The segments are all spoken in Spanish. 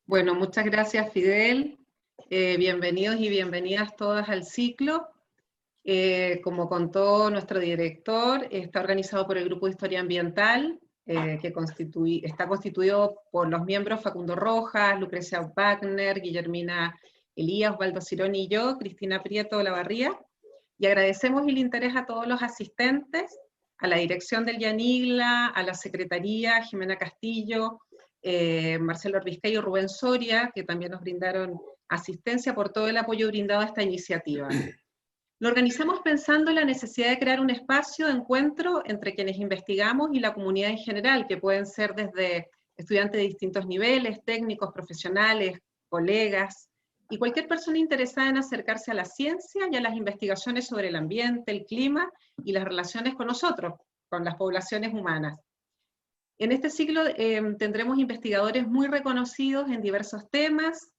Bueno, muchas gracias, Fidel. Bienvenidos y bienvenidas todas al ciclo. Como contó nuestro director, está organizado por el Grupo de Historia Ambiental, que está constituido por los miembros Facundo Rojas, Lucrecia Wagner, Guillermina Elías, Osvaldo Cironi y yo, Cristina Prieto Olavarría, y agradecemos el interés a todos los asistentes, a la dirección del Yanigla, a la Secretaría, Jimena Castillo, Marcelo Orbiscayo y Rubén Soria, que también nos brindaron asistencia por todo el apoyo brindado a esta iniciativa. Lo organizamos pensando en la necesidad de crear un espacio de encuentro entre quienes investigamos y la comunidad en general, que pueden ser desde estudiantes de distintos niveles, técnicos, profesionales, colegas, y cualquier persona interesada en acercarse a la ciencia y a las investigaciones sobre el ambiente, el clima y las relaciones con nosotros, con las poblaciones humanas. En este ciclo tendremos investigadores muy reconocidos en diversos temas.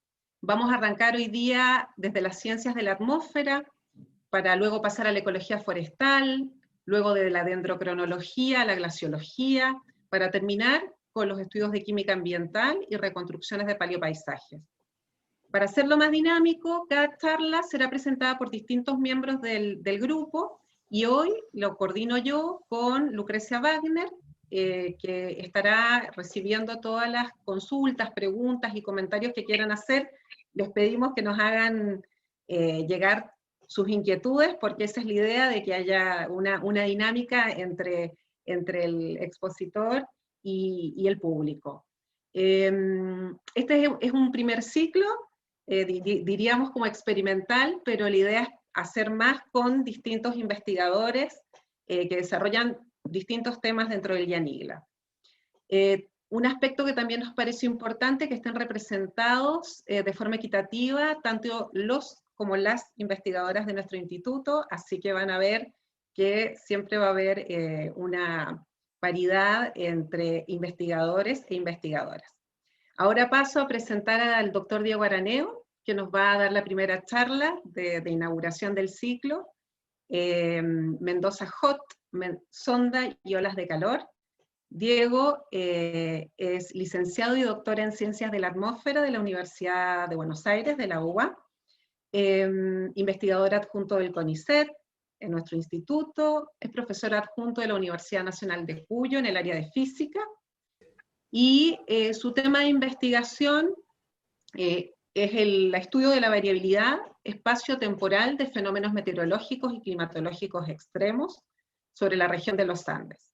Vamos a arrancar hoy día desde las ciencias de la atmósfera, para luego pasar a la ecología forestal, luego de la dendrocronología a la glaciología, para terminar con los estudios de química ambiental y reconstrucciones de paleopaisajes. Para hacerlo más dinámico, cada charla será presentada por distintos miembros del grupo, y hoy lo coordino yo con Lucrecia Wagner, que estará recibiendo todas las consultas, preguntas y comentarios que quieran hacer. Les pedimos que nos hagan llegar sus inquietudes, porque esa es la idea, de que haya una dinámica entre el expositor y el público. Este es un primer ciclo, diríamos como experimental, pero la idea es hacer más con distintos investigadores que desarrollan distintos temas dentro del Yanigla. Un aspecto que también nos parece importante, que estén representados de forma equitativa tanto los como las investigadoras de nuestro instituto, así que van a ver que siempre va a haber una paridad entre investigadores e investigadoras. Ahora paso a presentar al doctor Diego Araneo, que nos va a dar la primera charla de inauguración del ciclo, Mendoza Hot, Sonda y Olas de Calor. Diego es licenciado y doctor en Ciencias de la Atmósfera de la Universidad de Buenos Aires, de la UBA, investigador adjunto del CONICET, en nuestro instituto, es profesor adjunto de la Universidad Nacional de Cuyo en el área de física, y su tema de investigación es el estudio de la variabilidad espacio-temporal de fenómenos meteorológicos y climatológicos extremos sobre la región de los Andes.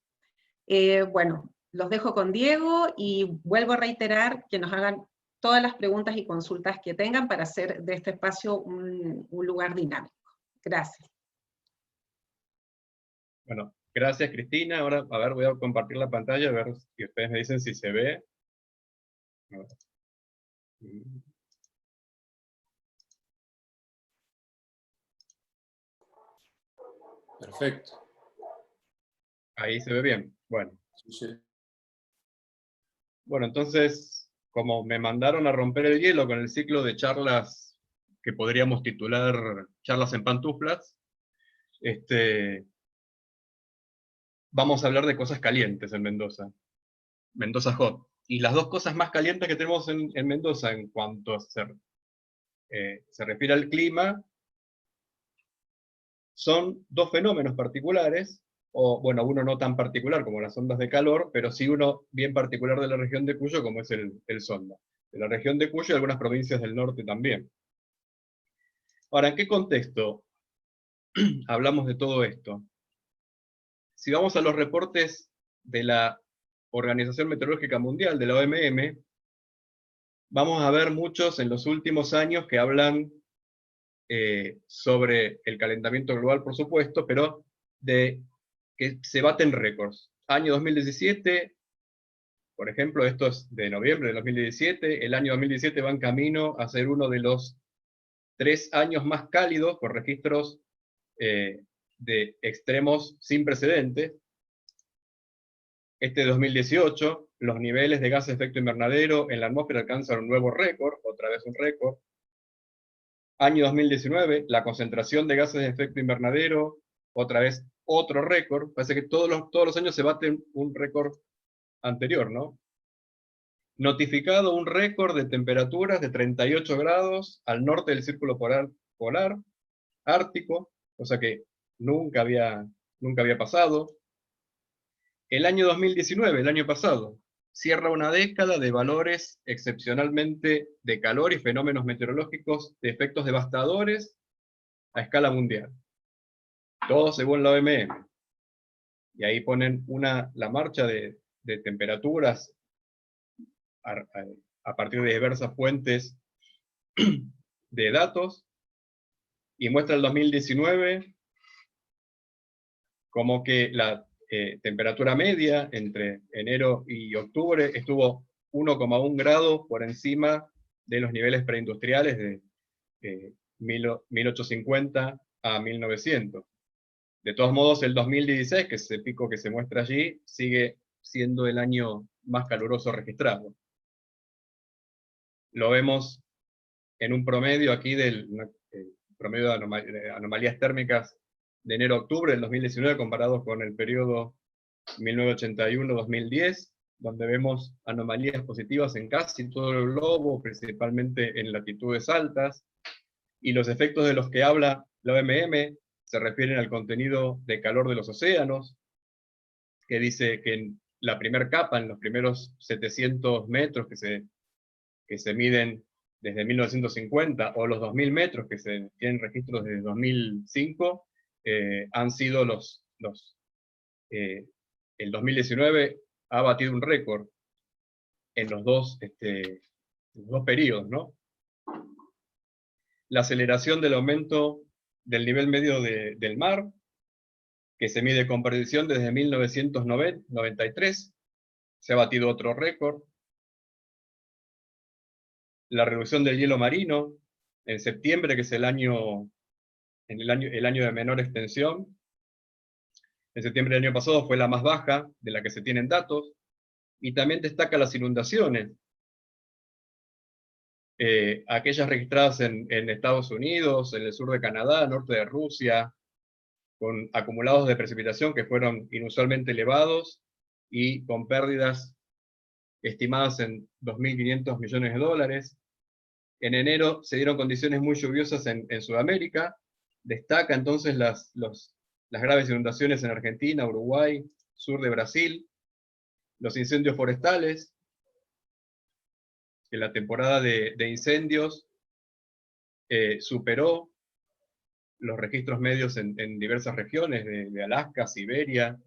Bueno, los dejo con Diego y vuelvo a reiterar que nos hagan todas las preguntas y consultas que tengan para hacer de este espacio un lugar dinámico. Gracias. Bueno, gracias Cristina. Ahora, a ver, voy a compartir la pantalla, a ver si ustedes me dicen si se ve. Perfecto. Ahí se ve bien. Bueno. Sí. Bueno, entonces, como me mandaron a romper el hielo con el ciclo de charlas que podríamos titular charlas en pantuflas, vamos a hablar de cosas calientes en Mendoza. Mendoza Hot. Y las dos cosas más calientes que tenemos en Mendoza en cuanto se refiere al clima son dos fenómenos particulares, o bueno, uno no tan particular como las ondas de calor, pero sí uno bien particular de la región de Cuyo, como es el Sonda. De la región de Cuyo y algunas provincias del norte también. Ahora, ¿en qué contexto hablamos de todo esto? Si vamos a los reportes de la Organización Meteorológica Mundial, de la OMM, vamos a ver muchos en los últimos años que hablan sobre el calentamiento global, por supuesto, pero de que se baten récords. Año 2017, por ejemplo, esto es de noviembre de 2017, el año 2017 va en camino a ser uno de los 3 años más cálidos por registros de extremos sin precedentes. Este 2018, los niveles de gases de efecto invernadero en la atmósfera alcanzan un nuevo récord, otra vez un récord. Año 2019, la concentración de gases de efecto invernadero, otra vez otro récord. Parece que todos los años se bate un récord anterior, ¿no? notificado un récord de temperaturas de 38 grados al norte del círculo polar ártico, cosa que nunca había pasado. El año 2019, el año pasado, cierra una década de valores excepcionalmente de calor y fenómenos meteorológicos de efectos devastadores a escala mundial. Todo según la OMS. Y ahí ponen la marcha de temperaturas a partir de diversas fuentes de datos, y muestra el 2019 como que la temperatura media entre enero y octubre estuvo 1,1 grados por encima de los niveles preindustriales de 1850 a 1900. De todos modos, el 2016, que es el pico que se muestra allí, sigue siendo el año más caluroso registrado. Lo vemos en un promedio aquí del promedio de anomalías térmicas de enero a octubre del 2019 comparados con el periodo 1981-2010, donde vemos anomalías positivas en casi todo el globo, principalmente en latitudes altas, y los efectos de los que habla la OMM se refieren al contenido de calor de los océanos, que dice que en la primera capa, en los primeros 700 metros que se miden desde 1950, o los 2000 metros que se tienen registros desde 2005, han sido el 2019 ha batido un récord en los dos periodos, ¿no? La aceleración del aumento del nivel medio del mar, que se mide con precisión desde 1993, se ha batido otro récord. La reducción del hielo marino en septiembre, que es el año de menor extensión. En septiembre del año pasado fue la más baja de la que se tienen datos, y también destaca las inundaciones, aquellas registradas en Estados Unidos, en el sur de Canadá, norte de Rusia, con acumulados de precipitación que fueron inusualmente elevados y con pérdidas estimadas en 2.500 millones de dólares. En enero se dieron condiciones muy lluviosas en Sudamérica. Destaca entonces las graves inundaciones en Argentina, Uruguay, sur de Brasil, los incendios forestales, que la temporada de incendios superó los registros medios en diversas regiones de Alaska, Siberia,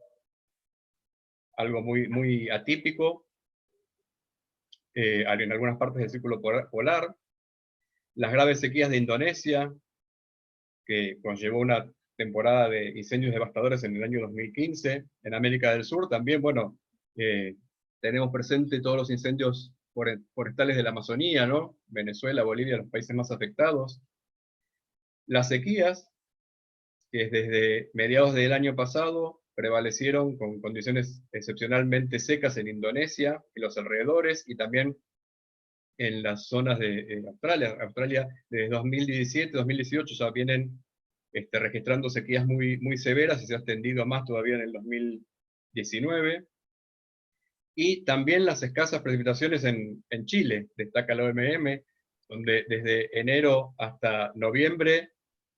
algo muy, muy atípico, en algunas partes del círculo polar. Las graves sequías de Indonesia, que conllevó una temporada de incendios devastadores en el año 2015. En América del Sur también, bueno, tenemos presente todos los incendios forestales de la Amazonía, ¿no? Venezuela, Bolivia, los países más afectados. Las sequías, que desde mediados del año pasado prevalecieron con condiciones excepcionalmente secas en Indonesia y los alrededores, y también en las zonas de Australia. Australia desde 2017, 2018 ya vienen registrando sequías muy, muy severas, y se ha extendido más todavía en el 2019. Y también las escasas precipitaciones en Chile, destaca la OMM, donde desde enero hasta noviembre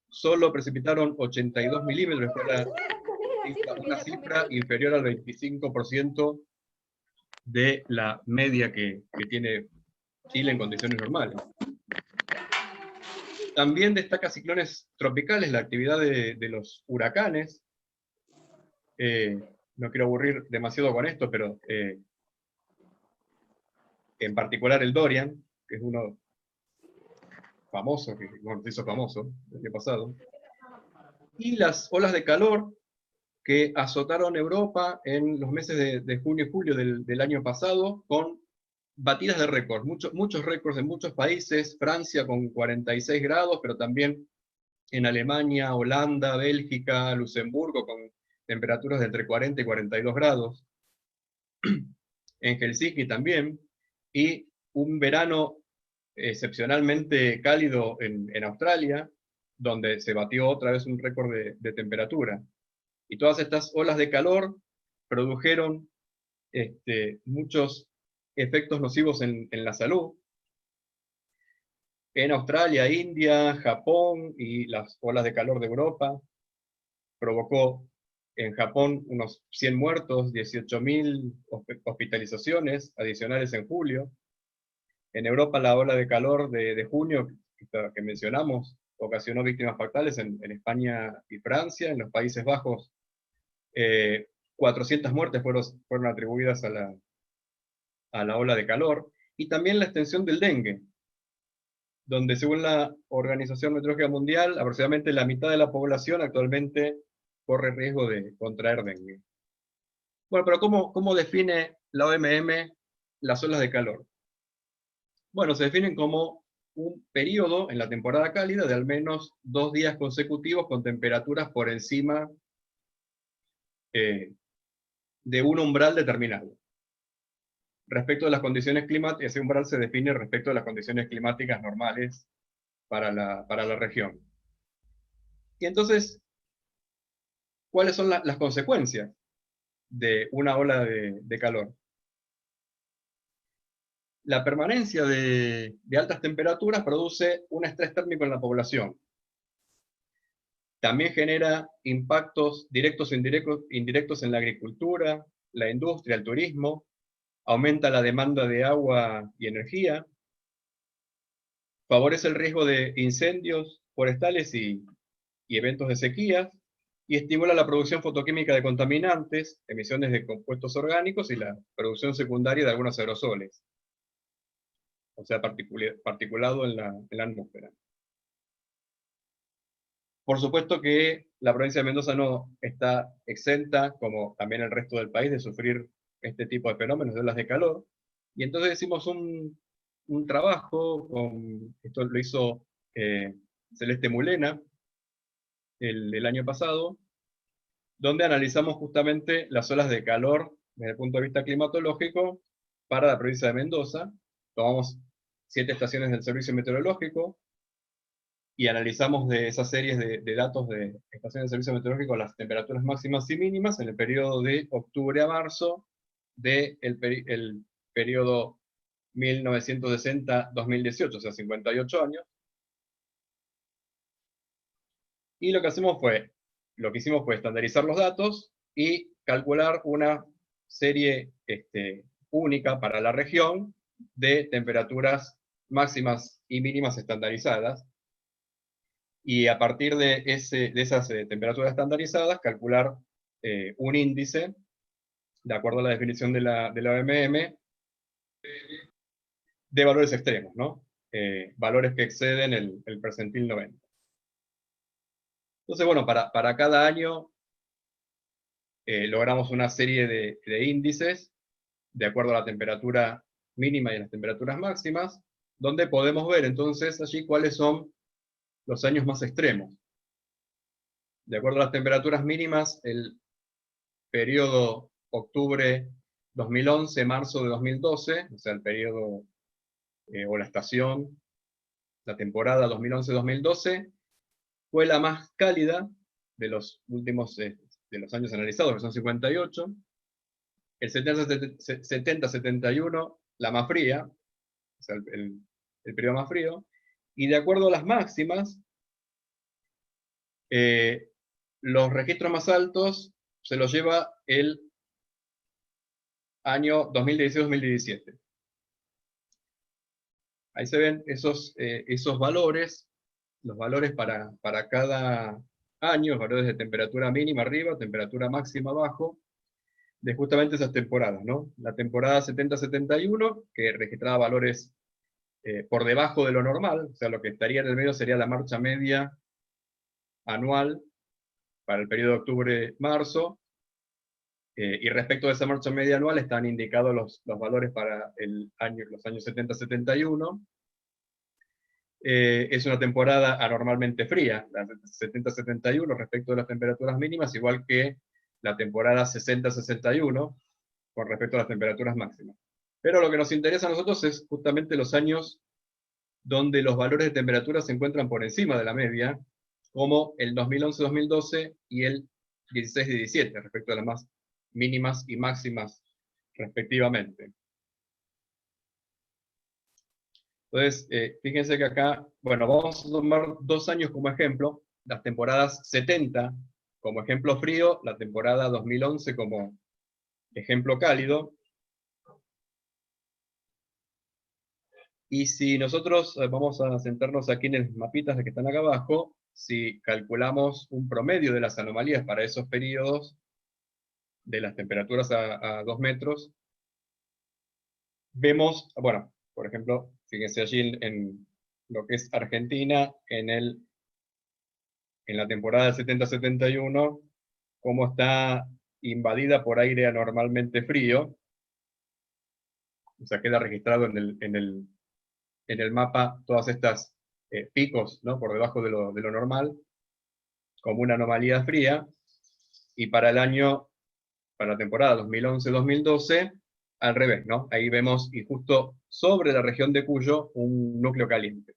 solo precipitaron 82 milímetros, una cifra inferior al 25% de la media que tiene Chile en condiciones normales. También destaca ciclones tropicales, la actividad de los huracanes. No quiero aburrir demasiado con esto, pero en particular el Dorian, que es uno famoso, que se hizo famoso el año pasado. Y las olas de calor que azotaron Europa en los meses de junio y julio del año pasado, con batidas de récord, muchos récords en muchos países. Francia con 46 grados, pero también en Alemania, Holanda, Bélgica, Luxemburgo con temperaturas de entre 40 y 42 grados. En Helsinki también, y un verano excepcionalmente cálido en Australia, donde se batió otra vez un récord de temperatura. Y todas estas olas de calor produjeron muchos efectos nocivos en la salud. En Australia, India, Japón y las olas de calor de Europa, provocó en Japón unos 100 muertos, 18.000 hospitalizaciones adicionales en julio. En Europa la ola de calor de junio que mencionamos ocasionó víctimas fatales en España y Francia. En los Países Bajos 400 muertes fueron atribuidas a la ola de calor. Y también la extensión del dengue, donde según la Organización Meteorológica Mundial, aproximadamente la mitad de la población actualmente corre riesgo de contraer dengue. Bueno, pero ¿cómo define la OMM las olas de calor? Bueno, se definen como un periodo en la temporada cálida de al menos 2 días consecutivos con temperaturas por encima de un umbral determinado. Respecto de las condiciones climáticas, ese umbral se define respecto de las condiciones climáticas normales para la región. Y entonces, ¿cuáles son las consecuencias de una ola de calor? La permanencia de altas temperaturas produce un estrés térmico en la población. También genera impactos directos e indirectos en la agricultura, la industria, el turismo, aumenta la demanda de agua y energía, favorece el riesgo de incendios forestales y eventos de sequías, y estimula la producción fotoquímica de contaminantes, emisiones de compuestos orgánicos y la producción secundaria de algunos aerosoles, o sea, particulado en la atmósfera. Por supuesto que la provincia de Mendoza no está exenta, como también el resto del país, de sufrir este tipo de fenómenos de olas de calor, y entonces hicimos un trabajo, esto lo hizo Celeste Mulena el año pasado, donde analizamos justamente las olas de calor desde el punto de vista climatológico para la provincia de Mendoza. Tomamos 7 estaciones del servicio meteorológico y analizamos de esas series de datos de estaciones de servicio meteorológico las temperaturas máximas y mínimas en el periodo de octubre a marzo del periodo 1960-2018, o sea, 58 años. Y lo que hicimos fue estandarizar los datos y calcular una serie única para la región de temperaturas máximas y mínimas estandarizadas. Y a partir de esas temperaturas estandarizadas, calcular un índice, de acuerdo a la definición de la OMM, de valores extremos, ¿no? Valores que exceden el percentil 90. Entonces, bueno, para cada año logramos una serie de índices de acuerdo a la temperatura mínima y a las temperaturas máximas, donde podemos ver entonces allí cuáles son los años más extremos. De acuerdo a las temperaturas mínimas, el periodo octubre 2011, marzo de 2012, o sea, el periodo o la estación, la temporada 2011-2012, fue la más cálida de los últimos, de los años analizados, que son 58. El 70-71, la más fría, o sea, el periodo más frío. Y de acuerdo a las máximas, los registros más altos se los lleva el año 2016-2017. Ahí se ven esos valores, los valores para cada año, los valores de temperatura mínima arriba, temperatura máxima abajo, de justamente esas temporadas, ¿no? La temporada 70-71, que registraba valores por debajo de lo normal, o sea, lo que estaría en el medio sería la marcha media anual para el periodo de octubre-marzo, y respecto de esa marcha media anual están indicados los valores para los años 70-71. Es una temporada anormalmente fría, la 70-71 respecto de las temperaturas mínimas, igual que la temporada 60-61 con respecto a las temperaturas máximas. Pero lo que nos interesa a nosotros es justamente los años donde los valores de temperatura se encuentran por encima de la media, como el 2011-2012 y el 16-17, respecto a las más mínimas y máximas respectivamente. Entonces, fíjense que acá, bueno, vamos a tomar 2 años como ejemplo, las temporadas 70 como ejemplo frío, la temporada 2011 como ejemplo cálido. Y si nosotros vamos a sentarnos aquí en los mapitas que están acá abajo, si calculamos un promedio de las anomalías para esos periodos, de las temperaturas a 2 metros, vemos, bueno, por ejemplo, fíjense allí en lo que es Argentina, en la temporada 70-71, cómo está invadida por aire anormalmente frío. O sea, queda registrado en el mapa todas estas picos, ¿no?, por debajo de lo normal, como una anomalía fría. Y para la temporada 2011-2012, al revés, ¿no? Ahí vemos, y justo sobre la región de Cuyo, un núcleo caliente.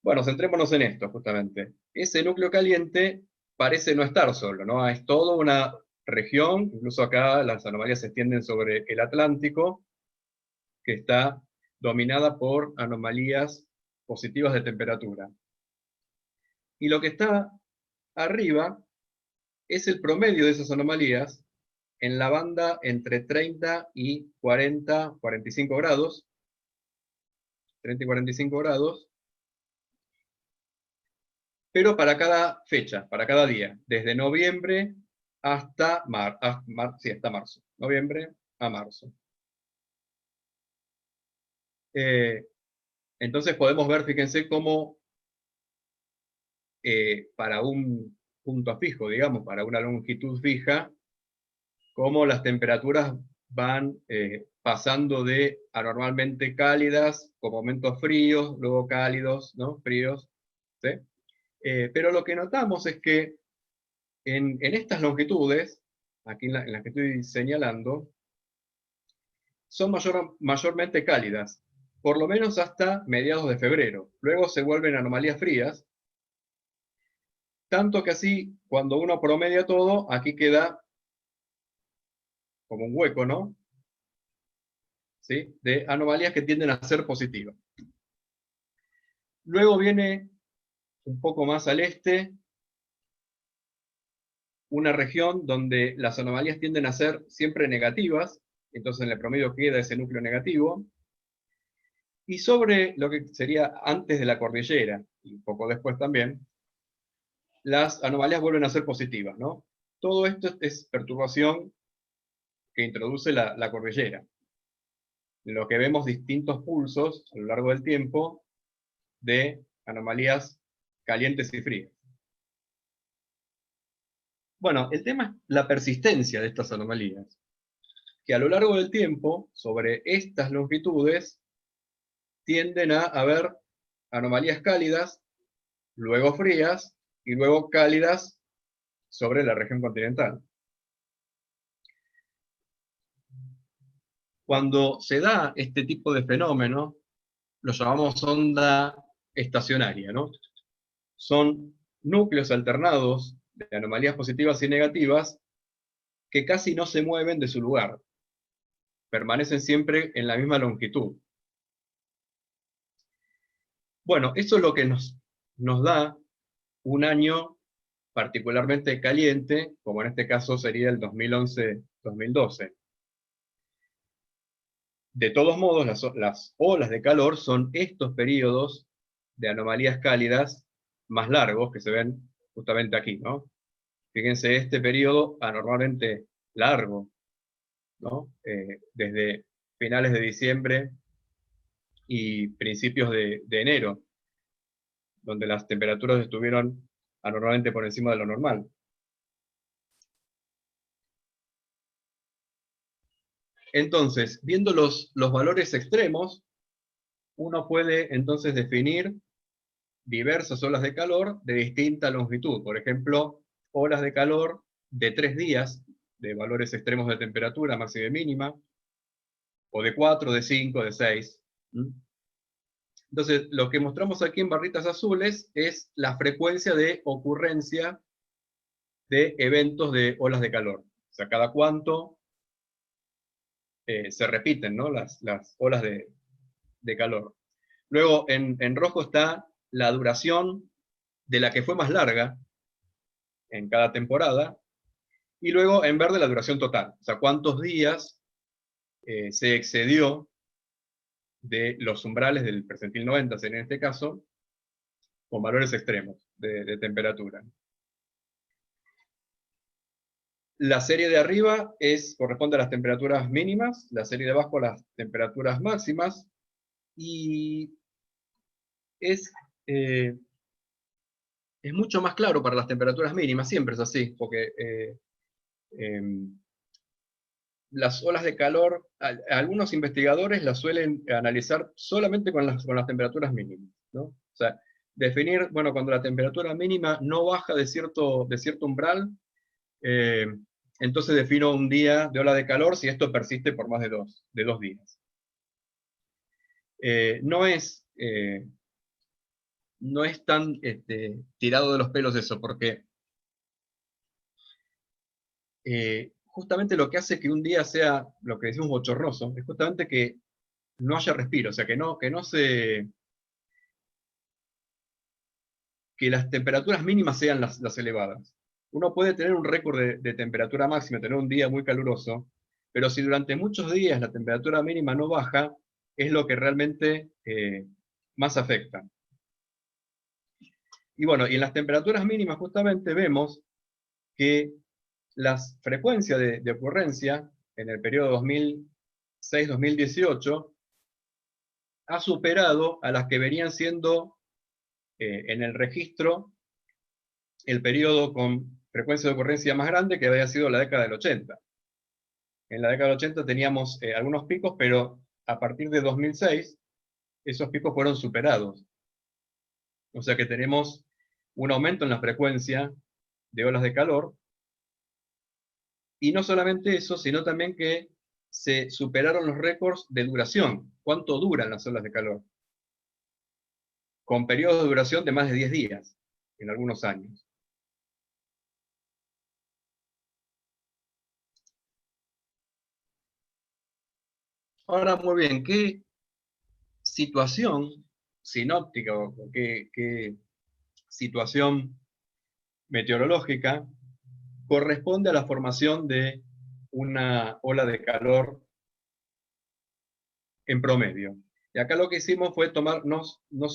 Bueno, centrémonos en esto, justamente. Ese núcleo caliente parece no estar solo, ¿no? Es toda una región, incluso acá las anomalías se extienden sobre el Atlántico, que está dominada por anomalías positivas de temperatura. Y lo que está arriba es el promedio de esas anomalías en la banda entre 30 y 40, 45 grados, 30 y 45 grados, pero para cada fecha, para cada día, desde noviembre hasta marzo, noviembre a marzo. Entonces podemos ver, fíjense, cómo para un punto fijo, digamos, para una longitud fija, cómo las temperaturas van pasando de anormalmente cálidas, con momentos fríos, luego cálidos, ¿no? Fríos, ¿sí? Pero lo que notamos es que en estas longitudes, aquí en las que estoy señalando, son mayormente cálidas, por lo menos hasta mediados de febrero. Luego se vuelven anomalías frías, tanto que así, cuando uno promedia todo, aquí queda como un hueco, ¿no? ¿Sí? De anomalías que tienden a ser positivas. Luego viene un poco más al este una región donde las anomalías tienden a ser siempre negativas, entonces en el promedio queda ese núcleo negativo. Y sobre lo que sería antes de la cordillera, y un poco después también, las anomalías vuelven a ser positivas, ¿no? Todo esto es perturbación que introduce la cordillera, en lo que vemos distintos pulsos a lo largo del tiempo de anomalías calientes y frías. Bueno, el tema es la persistencia de estas anomalías, que a lo largo del tiempo, sobre estas longitudes, tienden a haber anomalías cálidas, luego frías, y luego cálidas sobre la región continental. Cuando se da este tipo de fenómeno, lo llamamos onda estacionaria, ¿no? Son núcleos alternados de anomalías positivas y negativas que casi no se mueven de su lugar, permanecen siempre en la misma longitud. Bueno, eso es lo que nos da un año particularmente caliente, como en este caso sería el 2011-2012. De todos modos, las olas de calor son estos periodos de anomalías cálidas más largos que se ven justamente aquí, ¿no? Fíjense este periodo anormalmente largo, ¿no? Desde finales de diciembre y principios de enero, donde las temperaturas estuvieron anormalmente por encima de lo normal. Entonces, viendo los valores extremos, uno puede entonces definir diversas olas de calor de distinta longitud. Por ejemplo, olas de calor de 3 días, de valores extremos de temperatura máxima y mínima, o de 4, de 5, de 6. Entonces, lo que mostramos aquí en barritas azules es la frecuencia de ocurrencia de eventos de olas de calor. O sea, cada cuánto se repiten, ¿no?, las olas de de calor. Luego en rojo está la duración de la que fue más larga en cada temporada, y luego en verde la duración total, o sea, cuántos días se excedió de los umbrales del percentil 90, en este caso, con valores extremos de temperatura. La serie de arriba corresponde a las temperaturas mínimas, la serie de abajo a las temperaturas máximas, y es mucho más claro para las temperaturas mínimas, siempre es así, porque las olas de calor, algunos investigadores las suelen analizar solamente con las temperaturas mínimas, ¿no? O sea, definir, bueno, cuando la temperatura mínima no baja de cierto umbral, entonces defino un día de ola de calor si esto persiste por más de dos días. No es tan tirado de los pelos eso, porque justamente lo que hace que un día sea lo que decimos bochornoso, es justamente que no haya respiro, o sea, que las temperaturas mínimas sean las elevadas. Uno puede tener un récord de temperatura máxima, tener un día muy caluroso, pero si durante muchos días la temperatura mínima no baja, es lo que realmente más afecta. Y bueno, y en las temperaturas mínimas justamente vemos que las frecuencias de ocurrencia en el periodo 2006-2018 ha superado a las que venían siendo en el registro el periodo con frecuencia de ocurrencia más grande, que había sido la década del 80. En la década del 80 teníamos algunos picos, pero a partir de 2006 esos picos fueron superados. O sea que tenemos un aumento en la frecuencia de olas de calor, y no solamente eso, sino también que se superaron los récords de duración. ¿Cuánto duran las olas de calor? Con periodos de duración de más de 10 días, en algunos años. Ahora, muy bien, ¿qué situación sinóptica o qué situación meteorológica corresponde a la formación de una ola de calor en promedio? Y acá lo que hicimos fue tomarnos no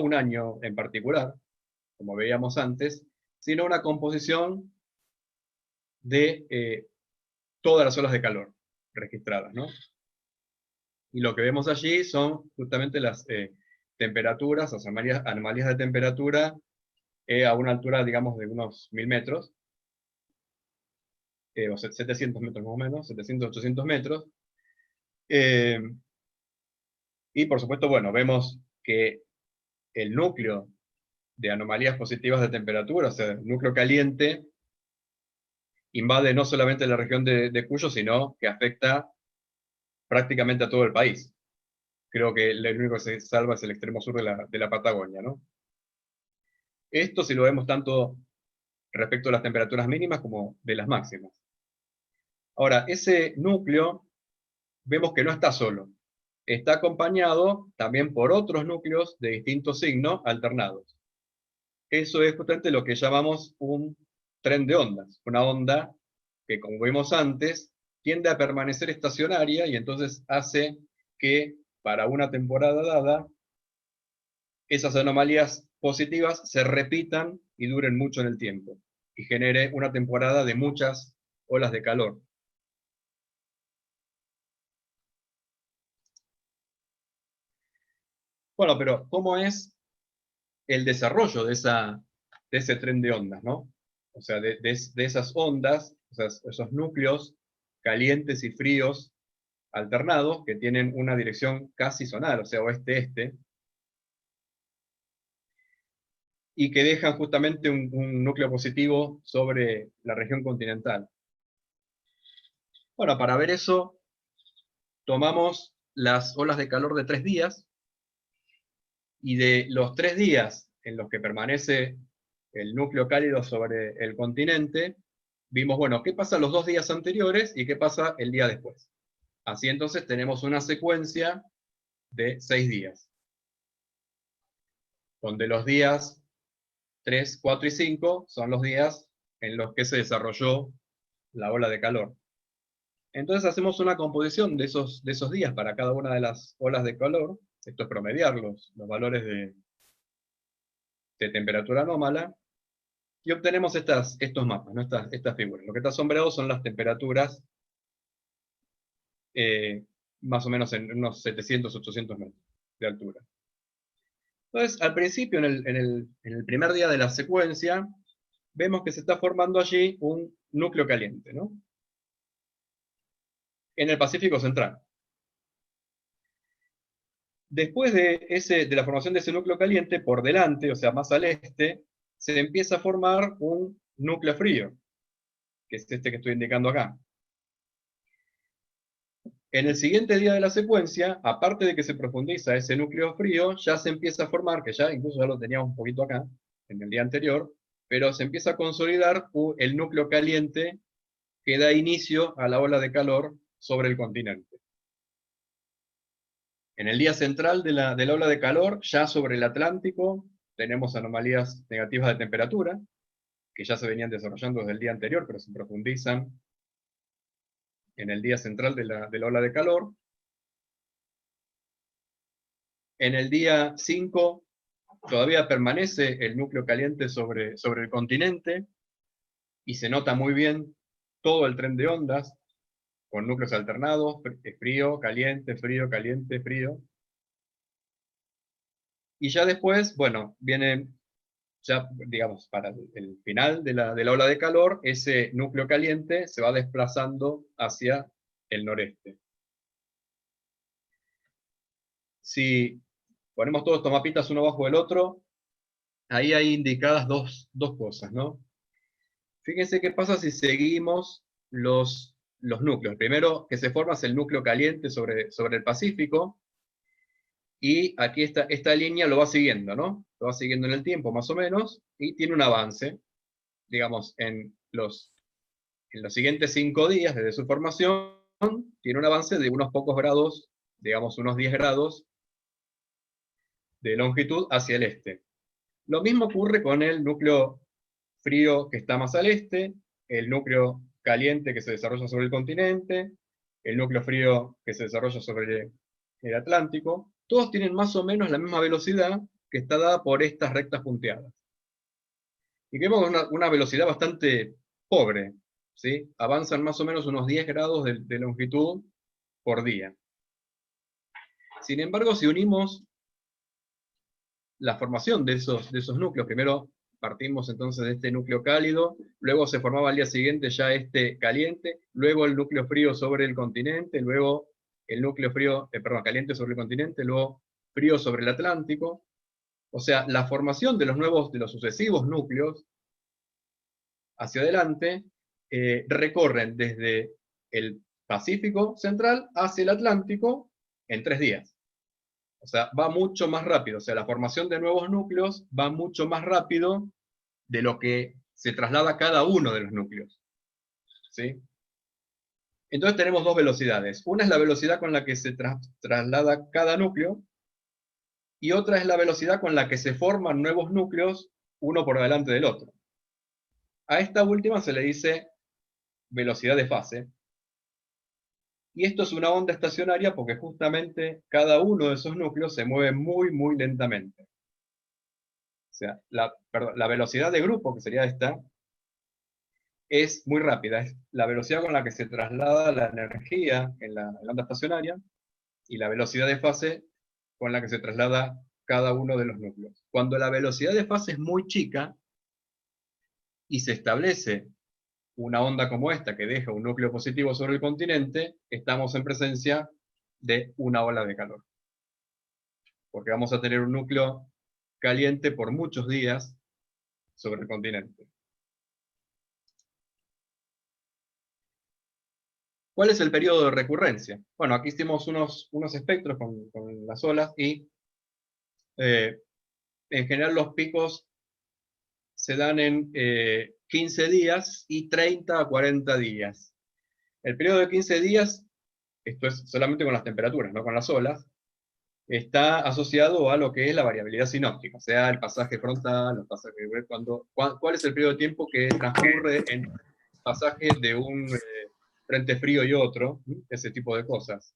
un año en particular, como veíamos antes, sino una composición de todas las olas de calor registradas, ¿no? Y lo que vemos allí son justamente las temperaturas, las anomalías de temperatura a una altura, digamos, de unos 1000 metros, o 700 metros más o menos, 700, 800 metros. Y por supuesto, bueno, vemos que el núcleo de anomalías positivas de temperatura, o sea, el núcleo caliente, invade no solamente la región de Cuyo, sino que afecta prácticamente a todo el país. Creo que el único que se salva es el extremo sur de la Patagonia, ¿no? Esto si lo vemos tanto respecto a las temperaturas mínimas como de las máximas. Ahora, ese núcleo vemos que no está solo. Está acompañado también por otros núcleos de distinto signo alternados. Eso es justamente lo que llamamos un tren de ondas. Una onda que, como vimos antes, tiende a permanecer estacionaria y entonces hace que para una temporada dada esas anomalías positivas se repitan y duren mucho en el tiempo y genere una temporada de muchas olas de calor. Bueno, pero ¿cómo es el desarrollo de ese tren de ondas, ¿no? O sea, de esas ondas, esos núcleos calientes y fríos alternados que tienen una dirección casi zonal, o sea, oeste-este, y que dejan justamente un núcleo positivo sobre la región continental. Bueno, para ver eso, tomamos las olas de calor de 3 días, y de los 3 días en los que permanece el núcleo cálido sobre el continente, vimos, bueno, qué pasa los 2 días anteriores y qué pasa el día después. Así entonces tenemos una secuencia de 6 días, donde los días 3, 4 y 5 son los días en los que se desarrolló la ola de calor. Entonces hacemos una composición de esos días para cada una de las olas de calor. Esto es promediar los valores de temperatura anómala, y obtenemos estos mapas, ¿no? estas figuras. Lo que está sombreado son las temperaturas más o menos en unos 700, 800 metros de altura. Entonces, al principio, en el primer día de la secuencia, vemos que se está formando allí un núcleo caliente, ¿no? En el Pacífico Central. Después de la formación de ese núcleo caliente, por delante, o sea, más al este, se empieza a formar un núcleo frío, que es este que estoy indicando acá. En el siguiente día de la secuencia, aparte de que se profundiza ese núcleo frío, ya se empieza a formar, que ya incluso ya lo teníamos un poquito acá, en el día anterior, pero se empieza a consolidar el núcleo caliente que da inicio a la ola de calor sobre el continente. En el día central de la ola de calor, ya sobre el Atlántico, tenemos anomalías negativas de temperatura, que ya se venían desarrollando desde el día anterior, pero se profundizan en el día central de la ola de calor. En el día 5 todavía permanece el núcleo caliente sobre el continente, y se nota muy bien todo el tren de ondas, con núcleos alternados, frío, caliente, frío, caliente, frío. Y ya después, bueno, viene, ya digamos, para el final de la ola de calor, ese núcleo caliente se va desplazando hacia el noreste. Si ponemos todos estos mapitas uno bajo el otro, ahí hay indicadas dos cosas, ¿no? Fíjense qué pasa si seguimos los núcleos. El primero que se forma es el núcleo caliente sobre el Pacífico, y aquí esta línea lo va siguiendo, ¿no? Lo va siguiendo en el tiempo, más o menos, y tiene un avance, digamos, en los siguientes 5 días desde su formación, tiene un avance de unos pocos grados, digamos unos 10 grados de longitud hacia el este. Lo mismo ocurre con el núcleo frío que está más al este, el núcleo caliente que se desarrolla sobre el continente, el núcleo frío que se desarrolla sobre el Atlántico. Todos tienen más o menos la misma velocidad, que está dada por estas rectas punteadas. Y vemos una velocidad bastante pobre, ¿sí? Avanzan más o menos unos 10 grados de longitud por día. Sin embargo, si unimos la formación de esos núcleos, primero partimos entonces de este núcleo cálido, luego se formaba al día siguiente ya este caliente, luego el núcleo frío sobre el continente, luego el núcleo frío, caliente sobre el continente, luego frío sobre el Atlántico. O sea, la formación de los sucesivos núcleos hacia adelante recorren desde el Pacífico Central hacia el Atlántico en 3 días. O sea, va mucho más rápido. O sea, la formación de nuevos núcleos va mucho más rápido de lo que se traslada cada uno de los núcleos. ¿Sí? Entonces tenemos dos velocidades. Una es la velocidad con la que se traslada cada núcleo, y otra es la velocidad con la que se forman nuevos núcleos, uno por delante del otro. A esta última se le dice velocidad de fase. Y esto es una onda estacionaria porque justamente cada uno de esos núcleos se mueve muy, muy lentamente. O sea, la velocidad de grupo, que sería esta, es muy rápida. Es la velocidad con la que se traslada la energía en la onda estacionaria, y la velocidad de fase con la que se traslada cada uno de los núcleos. Cuando la velocidad de fase es muy chica y se establece una onda como esta que deja un núcleo positivo sobre el continente, estamos en presencia de una ola de calor. Porque vamos a tener un núcleo caliente por muchos días sobre el continente. ¿Cuál es el periodo de recurrencia? Bueno, aquí hicimos unos espectros con las olas, y en general los picos se dan en 15 días y 30 a 40 días. El periodo de 15 días, esto es solamente con las temperaturas, no con las olas, está asociado a lo que es la variabilidad sinóptica, o sea, el pasaje frontal, los pasajes, cuál es el periodo de tiempo que transcurre en pasaje de un frente frío y otro, ese tipo de cosas.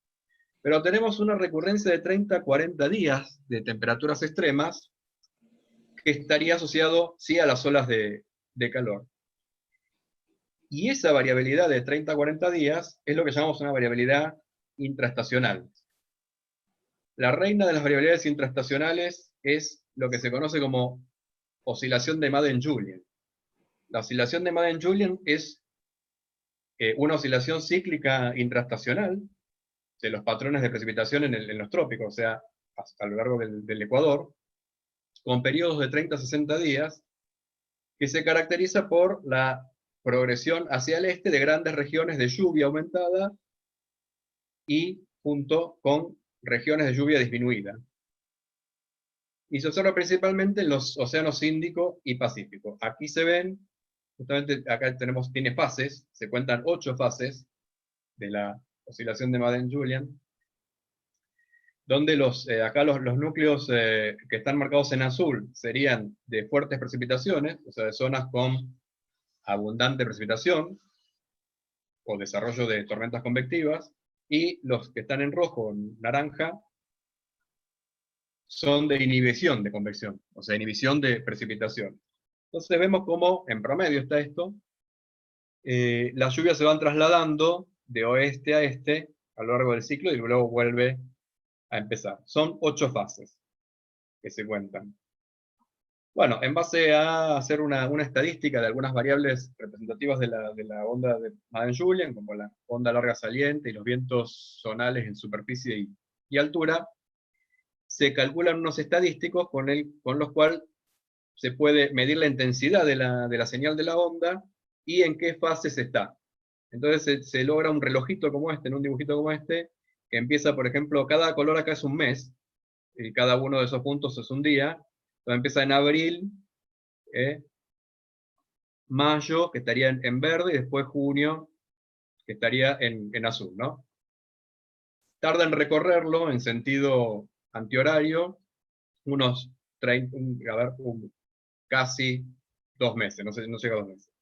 Pero tenemos una recurrencia de 30 a 40 días de temperaturas extremas que estaría asociado, sí, a las olas de calor. Y esa variabilidad de 30 a 40 días es lo que llamamos una variabilidad intraestacional. La reina de las variabilidades intraestacionales es lo que se conoce como oscilación de Madden-Julian. La oscilación de Madden-Julian es una oscilación cíclica intraestacional de los patrones de precipitación en los trópicos, o sea, a lo largo del Ecuador, con periodos de 30 a 60 días, que se caracteriza por la progresión hacia el este de grandes regiones de lluvia aumentada y junto con regiones de lluvia disminuida. Y se observa principalmente en los océanos Índico y Pacífico. Aquí se ven, justamente acá tiene fases, se cuentan 8 fases de la oscilación de Madden-Julian, donde acá los núcleos que están marcados en azul serían de fuertes precipitaciones, o sea, de zonas con abundante precipitación, o desarrollo de tormentas convectivas, y los que están en rojo, en naranja, son de inhibición de convección, o sea, inhibición de precipitación. Entonces vemos cómo, en promedio está esto, las lluvias se van trasladando de oeste a este a lo largo del ciclo y luego vuelve a empezar. Son 8 fases que se cuentan. Bueno, en base a hacer una estadística de algunas variables representativas de la onda de Madden-Julian, como la onda larga saliente y los vientos zonales en superficie y altura, se calculan unos estadísticos con los cuales se puede medir la intensidad de la señal de la onda y en qué fases está. Entonces se logra un relojito como este, en un dibujito como este, que empieza, por ejemplo, cada color acá es un mes, y cada uno de esos puntos es un día. Entonces empieza en abril, mayo, que estaría en verde, y después junio, que estaría en azul, ¿no? Tarda en recorrerlo en sentido antihorario unos 30, casi 2 meses, no llega a 2 meses.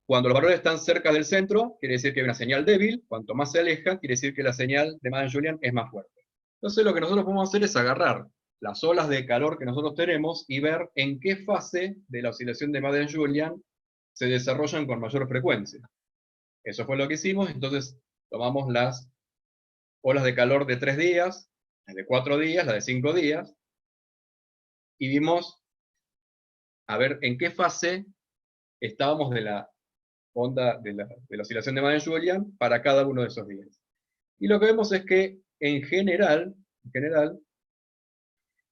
Cuando los valores están cerca del centro, quiere decir que hay una señal débil. Cuanto más se aleja, quiere decir que la señal de Madden-Julian es más fuerte. Entonces lo que nosotros podemos hacer es agarrar las olas de calor que nosotros tenemos y ver en qué fase de la oscilación de Madden-Julian se desarrollan con mayor frecuencia. Eso fue lo que hicimos. Entonces tomamos las olas de calor de 3 días, las de 4 días, las de 5 días, y vimos a ver en qué fase estábamos de la onda de la oscilación de Madden-Julian para cada uno de esos días. Y lo que vemos es que en general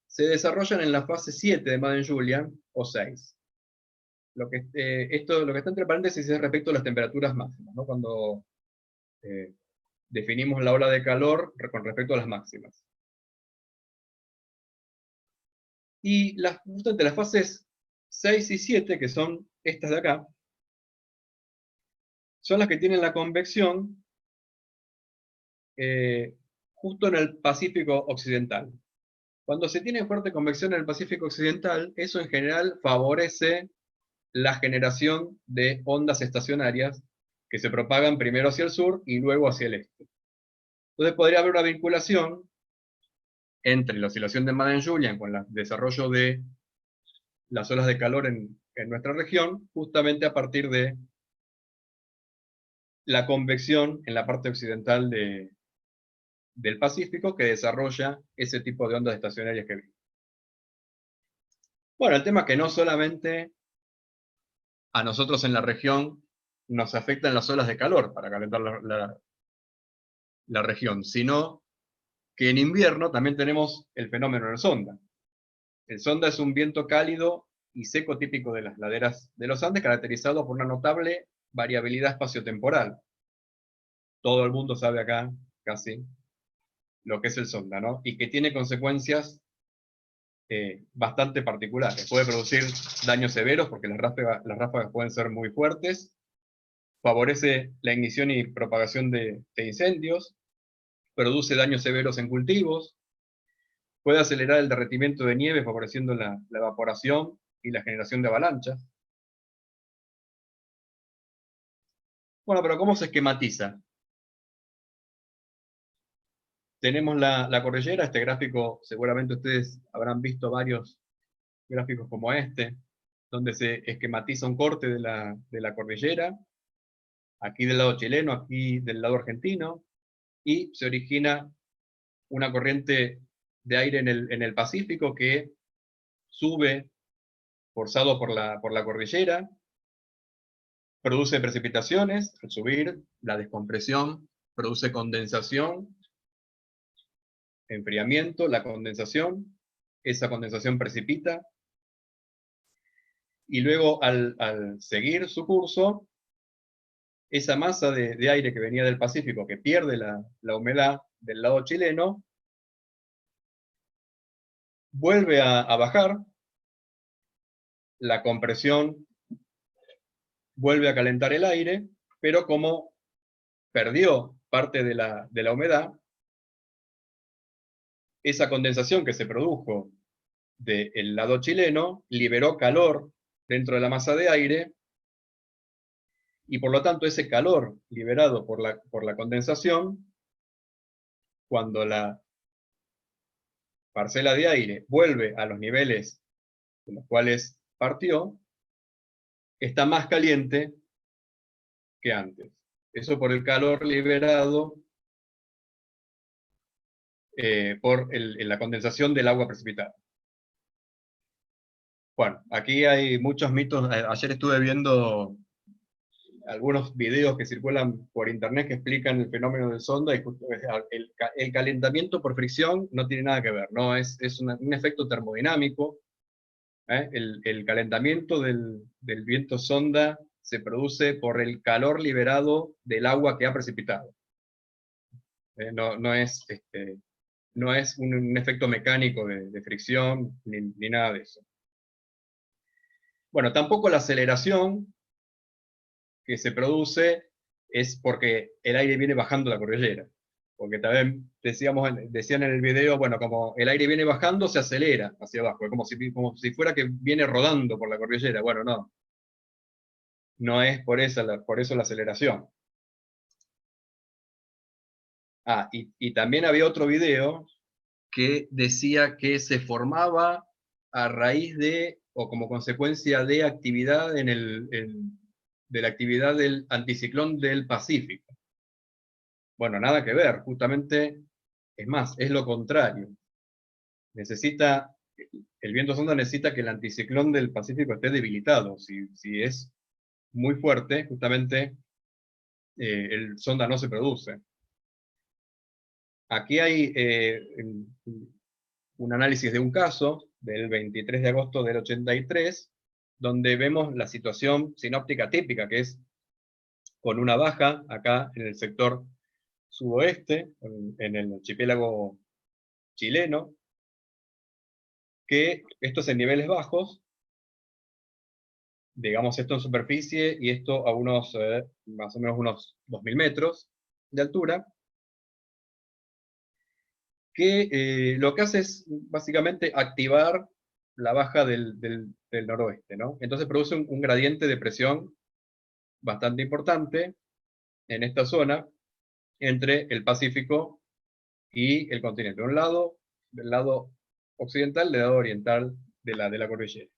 se desarrollan en la fase 7 de Madden-Julian o 6. Lo que está entre paréntesis es respecto a las temperaturas máximas, ¿no? Cuando definimos la ola de calor con respecto a las máximas. Y justamente las fases 6 y 7, que son estas de acá, son las que tienen la convección justo en el Pacífico Occidental. Cuando se tiene fuerte convección en el Pacífico Occidental, eso en general favorece la generación de ondas estacionarias que se propagan primero hacia el sur y luego hacia el este. Entonces podría haber una vinculación entre la oscilación de Madden-Julian con el desarrollo de las olas de calor en nuestra región, justamente a partir de la convección en la parte occidental del Pacífico que desarrolla ese tipo de ondas estacionarias que vimos. Bueno, el tema es que no solamente a nosotros en la región nos afectan las olas de calor para calentar la región, sino que en invierno también tenemos el fenómeno del sonda. El sonda es un viento cálido y seco típico de las laderas de los Andes, caracterizado por una notable variabilidad espaciotemporal. Todo el mundo sabe acá, casi, lo que es el sonda, ¿no? Y que tiene consecuencias bastante particulares. Puede producir daños severos porque las ráfagas pueden ser muy fuertes, favorece la ignición y propagación de incendios, produce daños severos en cultivos, puede acelerar el derretimiento de nieve favoreciendo la evaporación y la generación de avalanchas. Bueno, pero ¿cómo se esquematiza? Tenemos la cordillera, este gráfico, seguramente ustedes habrán visto varios gráficos como este, donde se esquematiza un corte de la cordillera, aquí del lado chileno, aquí del lado argentino, y se origina una corriente de aire en el Pacífico que sube forzado por la cordillera, produce precipitaciones, al subir, la descompresión produce condensación, enfriamiento, la condensación, esa condensación precipita, y luego al seguir su curso, esa masa de aire que venía del Pacífico, que pierde la humedad del lado chileno, vuelve a bajar, la compresión vuelve a calentar el aire, pero como perdió parte de la humedad, esa condensación que se produjo del lado chileno liberó calor dentro de la masa de aire, y por lo tanto ese calor liberado por la condensación, cuando la parcela de aire vuelve a los niveles de los cuales partió, está más caliente que antes. Eso por el calor liberado por la condensación del agua precipitada. Bueno, aquí hay muchos mitos. Ayer estuve viendo algunos videos que circulan por internet que explican el fenómeno del sonda, y el calentamiento por fricción no tiene nada que ver, ¿no? Es un efecto termodinámico. El calentamiento del viento sonda se produce por el calor liberado del agua que ha precipitado. No es un efecto mecánico de fricción ni nada de eso. Bueno, tampoco la aceleración que se produce es porque el aire viene bajando la cordillera. Porque también decían en el video, bueno, como el aire viene bajando, se acelera hacia abajo, como si fuera que viene rodando por la cordillera. Bueno, no. No es por eso la aceleración. Y también había otro video que decía que se formaba a raíz de, o como consecuencia de actividad de la actividad del anticiclón del Pacífico. Bueno, nada que ver, justamente, es más, es lo contrario. El viento sonda necesita que el anticiclón del Pacífico esté debilitado. Si es muy fuerte, justamente el sonda no se produce. Aquí hay un análisis de un caso del 23 de agosto del 83, donde vemos la situación sinóptica típica, que es con una baja acá en el sector sudoeste, en el archipiélago chileno, que esto es en niveles bajos, digamos esto en superficie y esto a más o menos unos 2000 metros de altura, que lo que hace es básicamente activar la baja del noroeste, ¿no? Entonces produce un gradiente de presión bastante importante en esta zona entre el Pacífico y el continente. Del lado occidental, del lado oriental de la cordillera.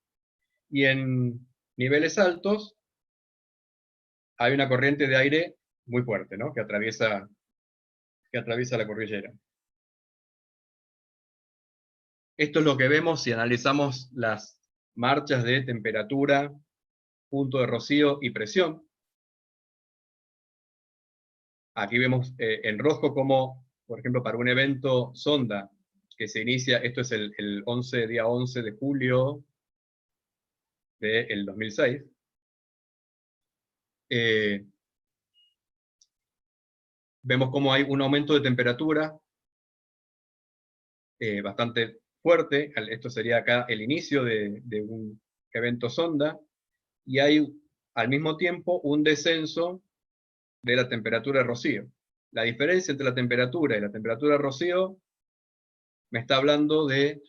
Y en niveles altos hay una corriente de aire muy fuerte, ¿no? que atraviesa la cordillera. Esto es lo que vemos si analizamos las marchas de temperatura, punto de rocío y presión. Aquí vemos en rojo como, por ejemplo, para un evento sonda que se inicia, esto es el día 11 de julio del 2006, vemos como hay un aumento de temperatura bastante fuerte. Esto sería acá el inicio de un evento sonda, y hay al mismo tiempo un descenso de la temperatura de rocío. La diferencia entre la temperatura y la temperatura de rocío me está hablando de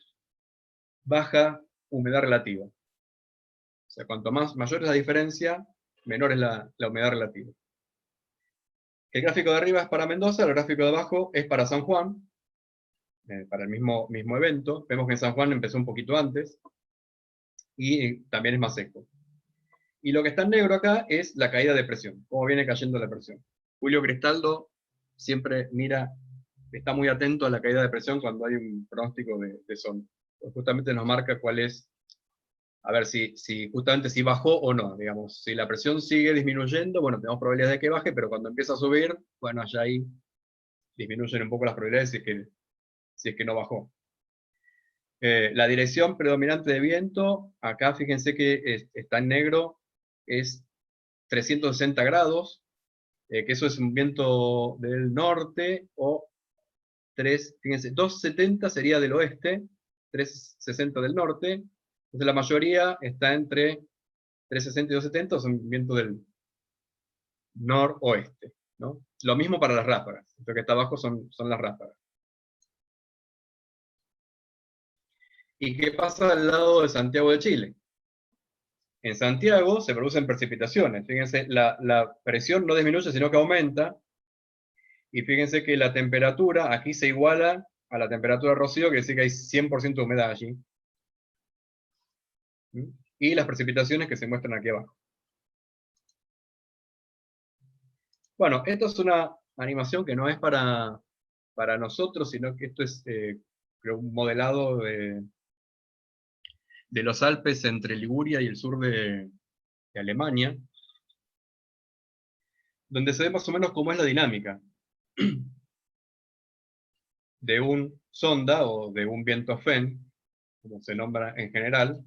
baja humedad relativa. O sea, cuanto mayor es la diferencia, menor es la humedad relativa. El gráfico de arriba es para Mendoza, el gráfico de abajo es para San Juan, para el mismo evento. Vemos que en San Juan empezó un poquito antes, y también es más seco. Y lo que está en negro acá es la caída de presión, cómo viene cayendo la presión. Julio Cristaldo siempre está muy atento a la caída de presión cuando hay un pronóstico de sonda. Pues justamente nos marca cuál es, a ver justamente si bajó o no, digamos. Si la presión sigue disminuyendo, bueno, tenemos probabilidades de que baje, pero cuando empieza a subir, bueno, ya ahí disminuyen un poco las probabilidades si es que no bajó. La dirección predominante de viento, acá fíjense que está en negro, es 360 grados, que eso es un viento del norte, o fíjense, 270 sería del oeste, 360 del norte, entonces la mayoría está entre 360 y 270, son vientos del noroeste, ¿no? Lo mismo para las ráfagas, lo que está abajo son las ráfagas. ¿Y qué pasa al lado de Santiago de Chile? En Santiago se producen precipitaciones. Fíjense, la presión no disminuye, sino que aumenta. Y fíjense que la temperatura aquí se iguala a la temperatura de rocío, que dice que hay 100% de humedad allí. Y las precipitaciones que se muestran aquí abajo. Bueno, esto es una animación que no es para nosotros, sino que esto es creo, un modelado de los Alpes entre Liguria y el sur de Alemania, donde se ve más o menos cómo es la dinámica de un sonda o de un viento FEN, como se nombra en general,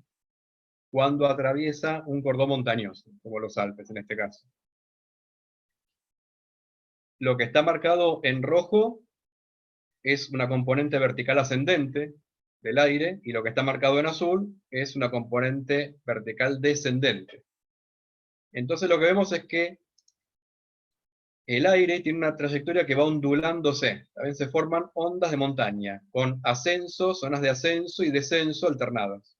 cuando atraviesa un cordón montañoso, como los Alpes en este caso. Lo que está marcado en rojo es una componente vertical ascendente del aire, y lo que está marcado en azul es una componente vertical descendente. Entonces lo que vemos es que el aire tiene una trayectoria que va ondulándose. También se forman ondas de montaña, con ascenso, zonas de ascenso y descenso alternadas.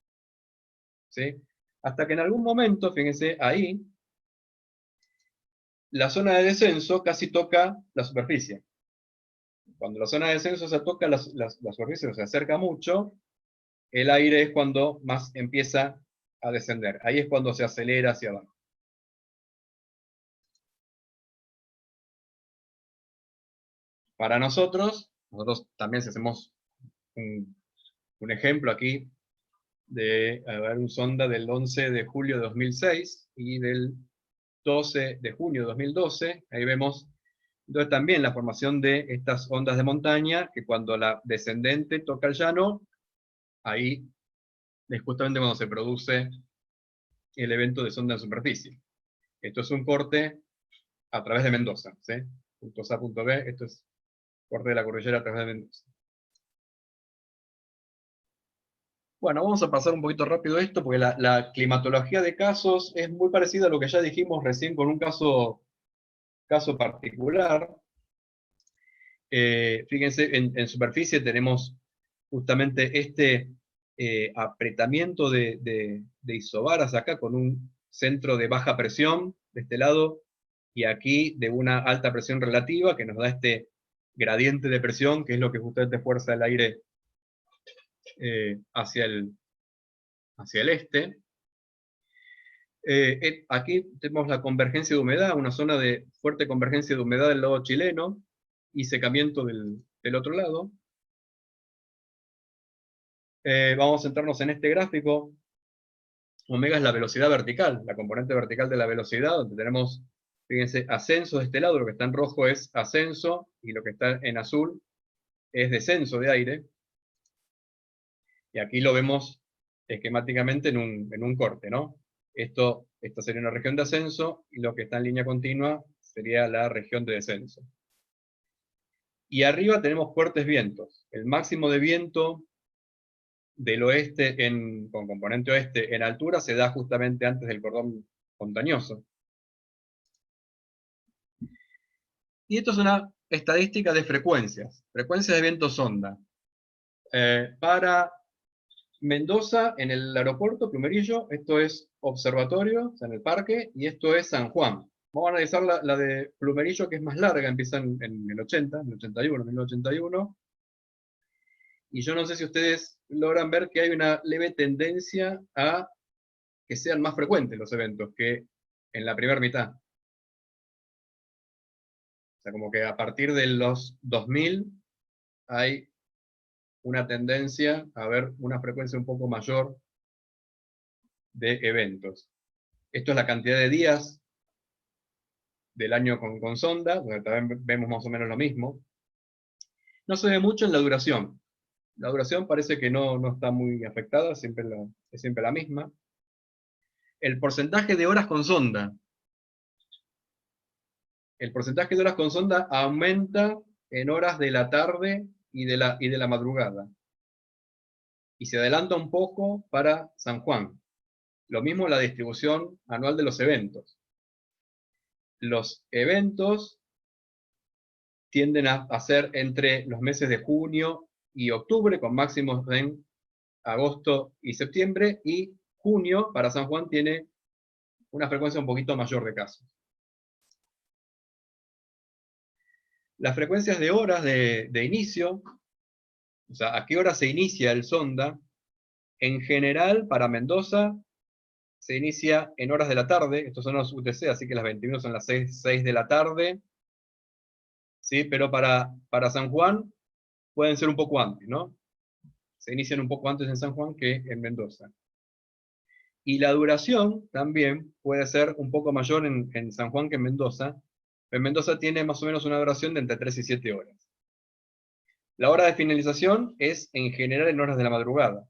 ¿Sí? Hasta que en algún momento, fíjense, ahí, la zona de descenso casi toca la superficie. Cuando la zona de descenso se toca la superficie, o se acerca mucho, el aire es cuando más empieza a descender. Ahí es cuando se acelera hacia abajo. Para nosotros también, si hacemos un ejemplo aquí de un sonda del 11 de julio de 2006 y del 12 de junio de 2012, ahí vemos entonces también la formación de estas ondas de montaña, que cuando la descendente toca el llano, ahí es justamente cuando se produce el evento de sonda en superficie. Esto es un corte a través de Mendoza, ¿sí? Puntos A, punto B, esto es corte de la cordillera a través de Mendoza. Bueno, vamos a pasar un poquito rápido esto, porque la climatología de casos es muy parecida a lo que ya dijimos recién con un caso particular. Fíjense, en superficie tenemos justamente este apretamiento de isobaras acá, con un centro de baja presión de este lado, y aquí de una alta presión relativa, que nos da este gradiente de presión, que es lo que justamente fuerza el aire hacia el este. Aquí tenemos la convergencia de humedad, una zona de fuerte convergencia de humedad del lado chileno, y secamiento del otro lado. Vamos a centrarnos en este gráfico. Omega es la velocidad vertical, la componente vertical de la velocidad, donde tenemos, fíjense, ascenso de este lado, lo que está en rojo es ascenso, y lo que está en azul es descenso de aire. Y aquí lo vemos esquemáticamente en un corte, ¿no? Esta sería una región de ascenso, y lo que está en línea continua sería la región de descenso. Y arriba tenemos fuertes vientos. El máximo de viento del oeste con componente oeste en altura se da justamente antes del cordón montañoso. Y esto es una estadística de frecuencias de viento sonda. Para Mendoza, en el aeropuerto, Plumerillo, esto es observatorio, o sea, en el parque, y esto es San Juan. Vamos a analizar la de Plumerillo, que es más larga, empieza en el 80, en el 81, 1981. Y yo no sé si ustedes logran ver que hay una leve tendencia a que sean más frecuentes los eventos que en la primera mitad. O sea, como que a partir de los 2000 hay una tendencia a ver una frecuencia un poco mayor de eventos. Esto es la cantidad de días del año con sonda, donde también vemos más o menos lo mismo. No se ve mucho en la duración. La duración parece que no está muy afectada, es siempre la misma. El porcentaje de horas con sonda. El porcentaje de horas con sonda aumenta en horas de la tarde y de la madrugada. Y se adelanta un poco para San Juan. Lo mismo la distribución anual de los eventos. Los eventos tienden a ser entre los meses de junio y octubre, con máximos en agosto y septiembre, y junio para San Juan tiene una frecuencia un poquito mayor de casos. Las frecuencias de horas de inicio, o sea, a qué hora se inicia el sonda, en general para Mendoza se inicia en horas de la tarde, estos son los UTC, así que las 21 son las 6 de la tarde, ¿sí? Pero para San Juan pueden ser un poco antes, ¿no? Se inician un poco antes en San Juan que en Mendoza. Y la duración también puede ser un poco mayor en San Juan que en Mendoza. En Mendoza tiene más o menos una duración de entre 3 y 7 horas. La hora de finalización es en general en horas de la madrugada.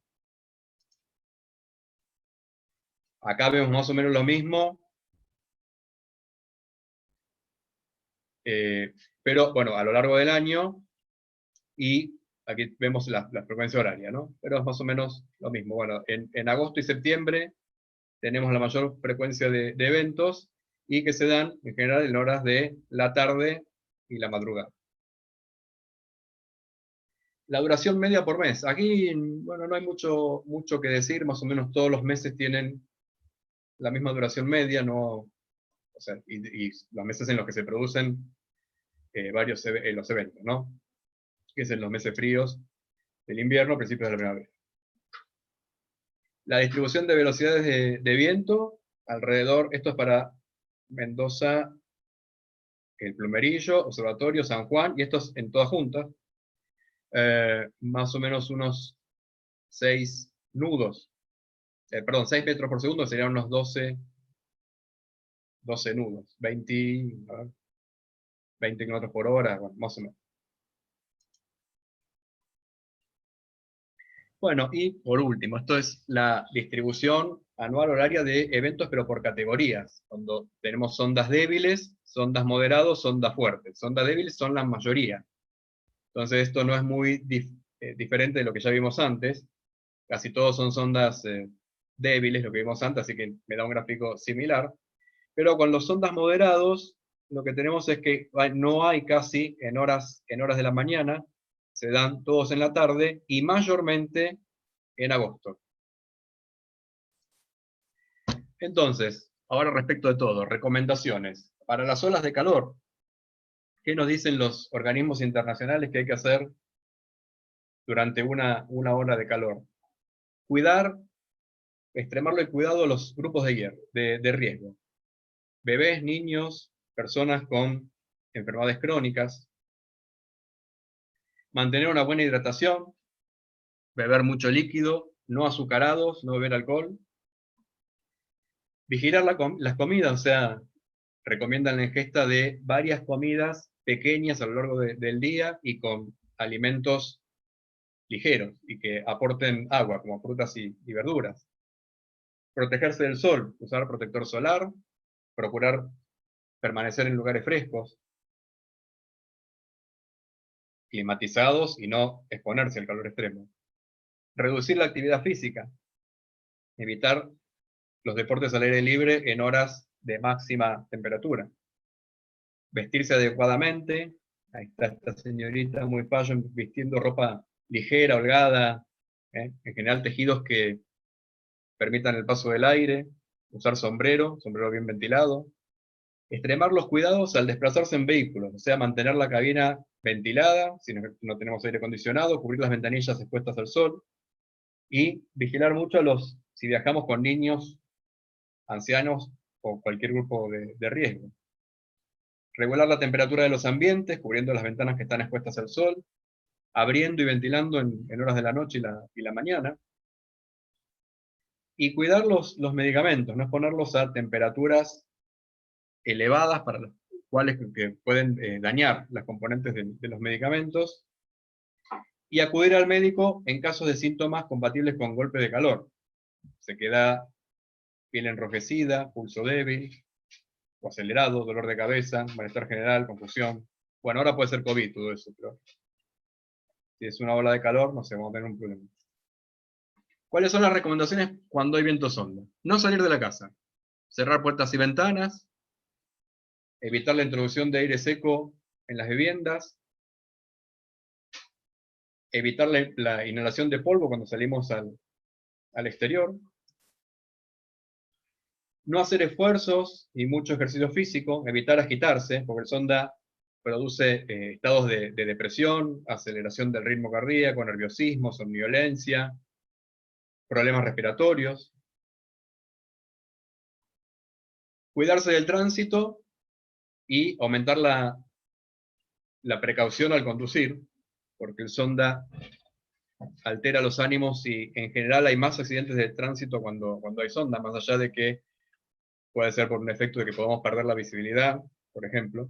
Acá vemos más o menos lo mismo. Pero bueno, a lo largo del año, y aquí vemos la frecuencia horaria, ¿no? Pero es más o menos lo mismo. Bueno, en agosto y septiembre tenemos la mayor frecuencia de eventos, y que se dan en general en horas de la tarde y la madrugada. La duración media por mes. Aquí, bueno, no hay mucho que decir, más o menos todos los meses tienen la misma duración media, no, o sea, y los meses en los que se producen los eventos, ¿no? Que es en los meses fríos del invierno, principios de la primavera. La distribución de velocidades de viento, alrededor, esto es para Mendoza, el Plumerillo, Observatorio, San Juan, y estos en todas juntas, más o menos unos 6 nudos, perdón, 6 metros por segundo serían unos 12 nudos, 20 kilómetros por hora, bueno, más o menos. Bueno, y por último, esto es la distribución anual horaria de eventos, pero por categorías, cuando tenemos sondas débiles, sondas moderados, sondas fuertes. Sondas débiles son la mayoría. Entonces esto no es muy diferente de lo que ya vimos antes. Casi todos son sondas débiles, lo que vimos antes, así que me da un gráfico similar. Pero con los sondas moderados, lo que tenemos es que no hay casi en horas de la mañana, se dan todos en la tarde, y mayormente en agosto. Entonces, ahora respecto de todo, recomendaciones. Para las olas de calor, ¿qué nos dicen los organismos internacionales que hay que hacer durante una ola de calor? Extremarle el cuidado a los grupos de riesgo. Bebés, niños, personas con enfermedades crónicas. Mantener una buena hidratación, beber mucho líquido, no azucarados, no beber alcohol. Vigilar las comidas, o sea, recomiendan la ingesta de varias comidas pequeñas a lo largo del día y con alimentos ligeros y que aporten agua, como frutas y verduras. Protegerse del sol, usar protector solar, procurar permanecer en lugares frescos, climatizados, y no exponerse al calor extremo. Reducir la actividad física, evitar los deportes al aire libre en horas de máxima temperatura. vestirse adecuadamente. Ahí está esta señorita muy fashion, vistiendo ropa ligera, holgada, en general tejidos que permitan el paso del aire, usar sombrero bien ventilado. Extremar los cuidados al desplazarse en vehículos, o sea, mantener la cabina ventilada, si no tenemos aire acondicionado, cubrir las ventanillas expuestas al sol, y vigilar mucho si viajamos con niños, ancianos o cualquier grupo de riesgo. Regular la temperatura de los ambientes, cubriendo las ventanas que están expuestas al sol, abriendo y ventilando en horas de la noche y la mañana. Y cuidar los medicamentos, no exponerlos a temperaturas elevadas para las cuales que pueden dañar las componentes de los medicamentos, y acudir al médico en casos de síntomas compatibles con golpe de calor. Se queda piel enrojecida, pulso débil o acelerado, dolor de cabeza, malestar general, confusión. Bueno, ahora puede ser COVID todo eso, pero si es una ola de calor, no sé, vamos a tener un problema. ¿Cuáles son las recomendaciones cuando hay viento sonda? No salir de la casa, cerrar puertas y ventanas, evitar la introducción de aire seco en las viviendas, evitar la inhalación de polvo cuando salimos al exterior, no hacer esfuerzos y mucho ejercicio físico, evitar agitarse, porque el sonda produce estados de depresión, aceleración del ritmo cardíaco, nerviosismo, somnolencia, problemas respiratorios. Cuidarse del tránsito y aumentar la precaución al conducir, porque el sonda altera los ánimos y en general hay más accidentes de tránsito cuando hay sonda, más allá de que puede ser por un efecto de que podamos perder la visibilidad, por ejemplo,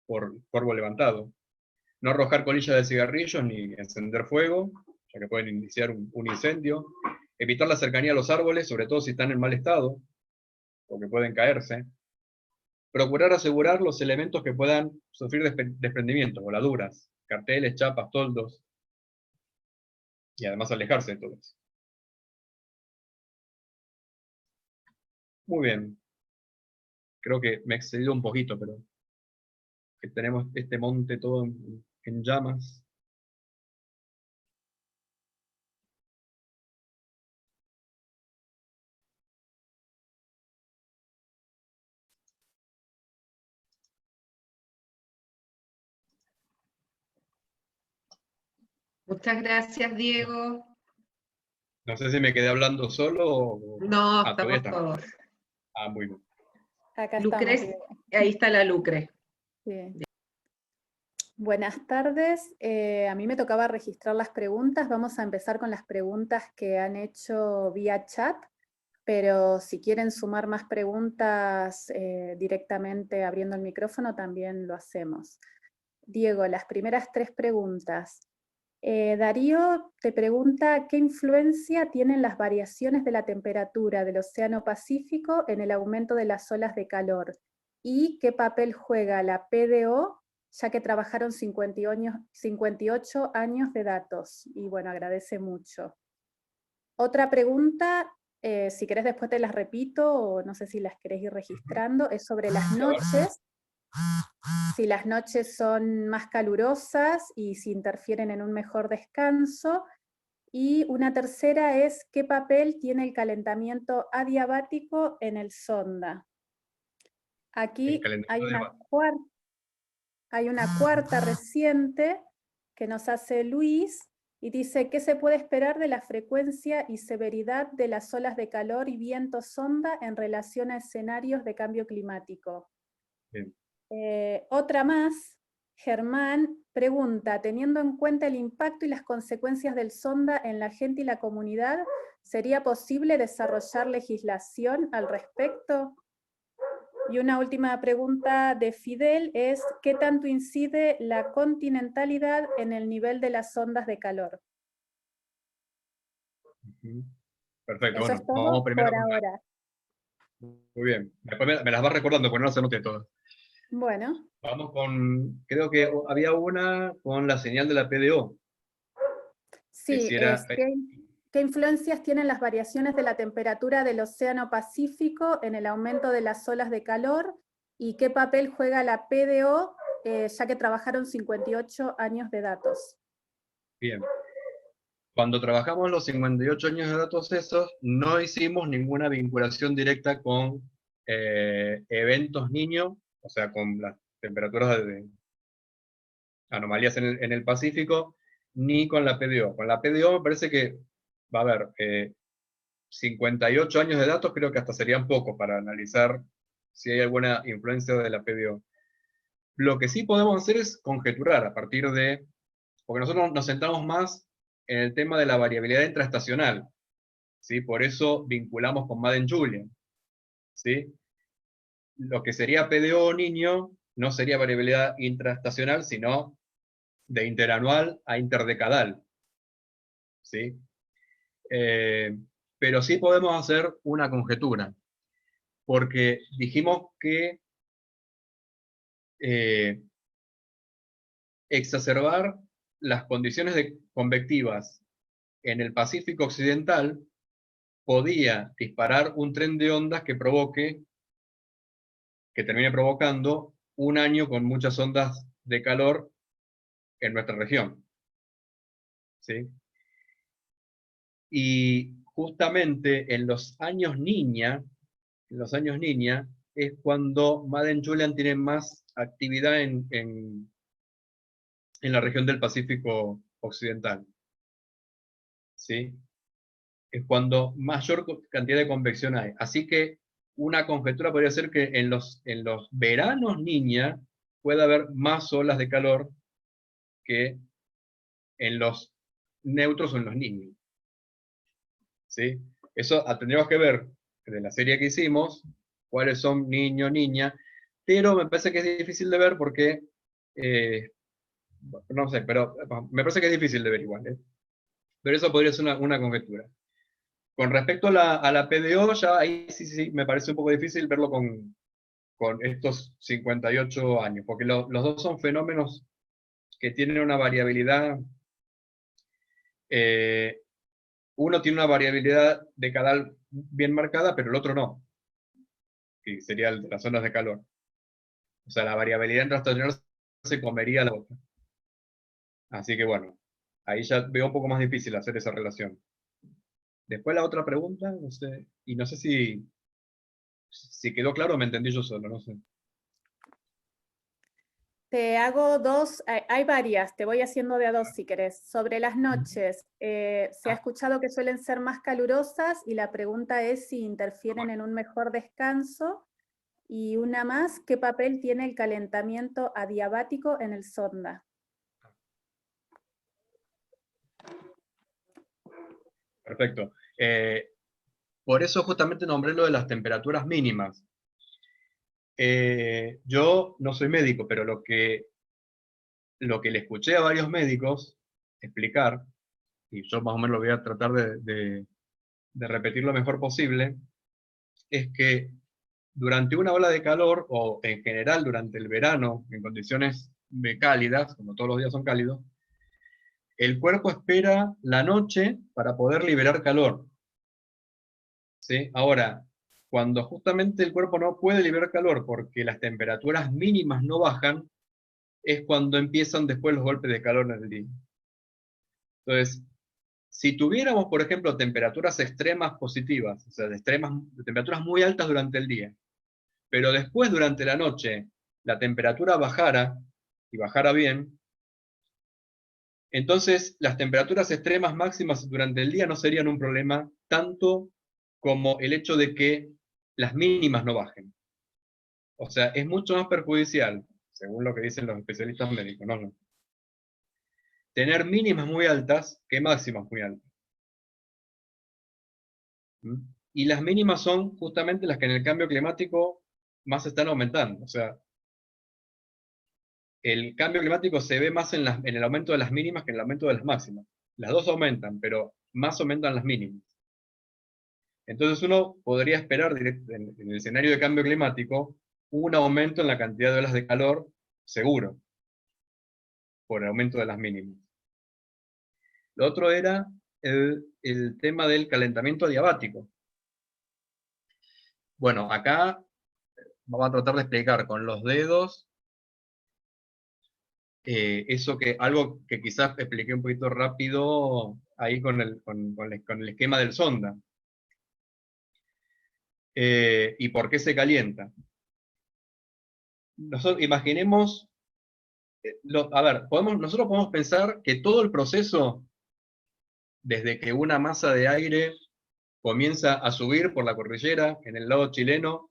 por polvo levantado. No arrojar colillas de cigarrillos ni encender fuego, ya que pueden iniciar un incendio. Evitar la cercanía a los árboles, sobre todo si están en mal estado, porque pueden caerse. Procurar asegurar los elementos que puedan sufrir desprendimiento, voladuras, carteles, chapas, toldos, y además alejarse de todo eso. Muy bien. Creo que me he excedido un poquito, pero que tenemos este monte todo en llamas. Muchas gracias, Diego. No sé si me quedé hablando solo o... No, todavía estamos todos. Muy bien. Acá Lucre, estamos. ahí está la Lucre. Bien. Buenas tardes. A mí me tocaba registrar las preguntas. Vamos a empezar con las preguntas que han hecho vía chat, pero si quieren sumar más preguntas directamente abriendo el micrófono, también lo hacemos. Diego, las primeras 3 preguntas. Darío te pregunta, ¿qué influencia tienen las variaciones de la temperatura del Océano Pacífico en el aumento de las olas de calor? ¿Y qué papel juega la PDO, ya que trabajaron 58 años de datos? Y bueno, agradece mucho. Otra pregunta, si querés después te las repito, o no sé si las querés ir registrando, es sobre las noches. Si las noches son más calurosas y si interfieren en un mejor descanso. Y una tercera es, ¿qué papel tiene el calentamiento adiabático en el sonda? Aquí hay una cuarta reciente que nos hace Luis y dice, ¿qué se puede esperar de la frecuencia y severidad de las olas de calor y viento sonda en relación a escenarios de cambio climático? Bien. Otra más, Germán pregunta, teniendo en cuenta el impacto y las consecuencias del sonda en la gente y la comunidad, ¿sería posible desarrollar legislación al respecto? Y una última pregunta de Fidel es, ¿qué tanto incide la continentalidad en el nivel de las ondas de calor? Perfecto, Eso bueno, es todo vamos primero por ahora. Muy bien, después me las vas recordando, porque no las anoté todas. Bueno. Vamos con, creo que había una con la señal de la PDO. Sí, ¿qué influencias tienen las variaciones de la temperatura del Océano Pacífico en el aumento de las olas de calor? ¿Y qué papel juega la PDO, ya que trabajaron 58 años de datos? Bien. Cuando trabajamos los 58 años de datos esos, no hicimos ninguna vinculación directa con eventos niño, o sea, con las temperaturas de anomalías en el Pacífico, ni con la PDO. Con la PDO me parece que, va a haber 58 años de datos, creo que hasta serían pocos para analizar si hay alguna influencia de la PDO. Lo que sí podemos hacer es conjeturar a partir de, porque nosotros nos centramos más en el tema de la variabilidad intraestacional, ¿sí? Por eso vinculamos con Madden-Julian, ¿sí? Lo que sería PDO niño no sería variabilidad intraestacional, sino de interanual a interdecadal, ¿sí? Pero sí podemos hacer una conjetura, porque dijimos que exacerbar las condiciones convectivas en el Pacífico Occidental podía disparar un tren de ondas que termine provocando un año con muchas ondas de calor en nuestra región, ¿sí? Y justamente en los años niña es cuando Madden-Julian tiene más actividad en la región del Pacífico Occidental, ¿sí? Es cuando mayor cantidad de convección hay. Así que una conjetura podría ser que en los veranos niña puede haber más olas de calor que en los neutros o en los niños, ¿sí? Eso tendríamos que ver de la serie que hicimos, cuáles son niño, niña, pero me parece que es difícil de ver porque, no sé, pero me parece que es difícil de ver igual, ¿eh? Pero eso podría ser una conjetura. Con respecto a la PDO, ya ahí sí me parece un poco difícil verlo con estos 58 años, porque los dos son fenómenos que tienen una variabilidad, uno tiene una variabilidad decadal bien marcada, pero el otro no, que sería el de las zonas de calor. O sea, la variabilidad intraestacional se comería la otra. Así que bueno, ahí ya veo un poco más difícil hacer esa relación. Después la otra pregunta, no sé, y no sé si quedó claro o me entendí yo solo, no sé. Te hago dos, hay varias, te voy haciendo de a dos si querés. Sobre las noches, se ha escuchado que suelen ser más calurosas y la pregunta es si interfieren en un mejor descanso. Y una más, ¿qué papel tiene el calentamiento adiabático en el sonda? Perfecto. Por eso justamente nombré lo de las temperaturas mínimas. Yo no soy médico, pero lo que le escuché a varios médicos explicar, y yo más o menos lo voy a tratar de repetir lo mejor posible, es que durante una ola de calor, o en general durante el verano, en condiciones cálidas, como todos los días son cálidos, el cuerpo espera la noche para poder liberar calor, ¿sí? Ahora, cuando justamente el cuerpo no puede liberar calor porque las temperaturas mínimas no bajan, es cuando empiezan después los golpes de calor en el día. Entonces, si tuviéramos, por ejemplo, temperaturas extremas positivas, o sea, de temperaturas muy altas durante el día, pero después durante la noche la temperatura bajara, y bajara bien, entonces las temperaturas extremas máximas durante el día no serían un problema tanto como el hecho de que las mínimas no bajen. O sea, es mucho más perjudicial, según lo que dicen los especialistas médicos, ¿no? Tener mínimas muy altas que máximas muy altas. ¿Mm? Y las mínimas son justamente las que en el cambio climático más están aumentando. O sea, el cambio climático se ve más en el aumento de las mínimas que en el aumento de las máximas. Las dos aumentan, pero más aumentan las mínimas. Entonces uno podría esperar en el escenario de cambio climático un aumento en la cantidad de olas de calor seguro, por el aumento de las mínimas. Lo otro era el tema del calentamiento adiabático. Bueno, acá vamos a tratar de explicar con los dedos algo que quizás expliqué un poquito rápido ahí con el esquema del sonda. ¿Y por qué se calienta? Imaginemos, nosotros podemos pensar que todo el proceso, desde que una masa de aire comienza a subir por la cordillera en el lado chileno,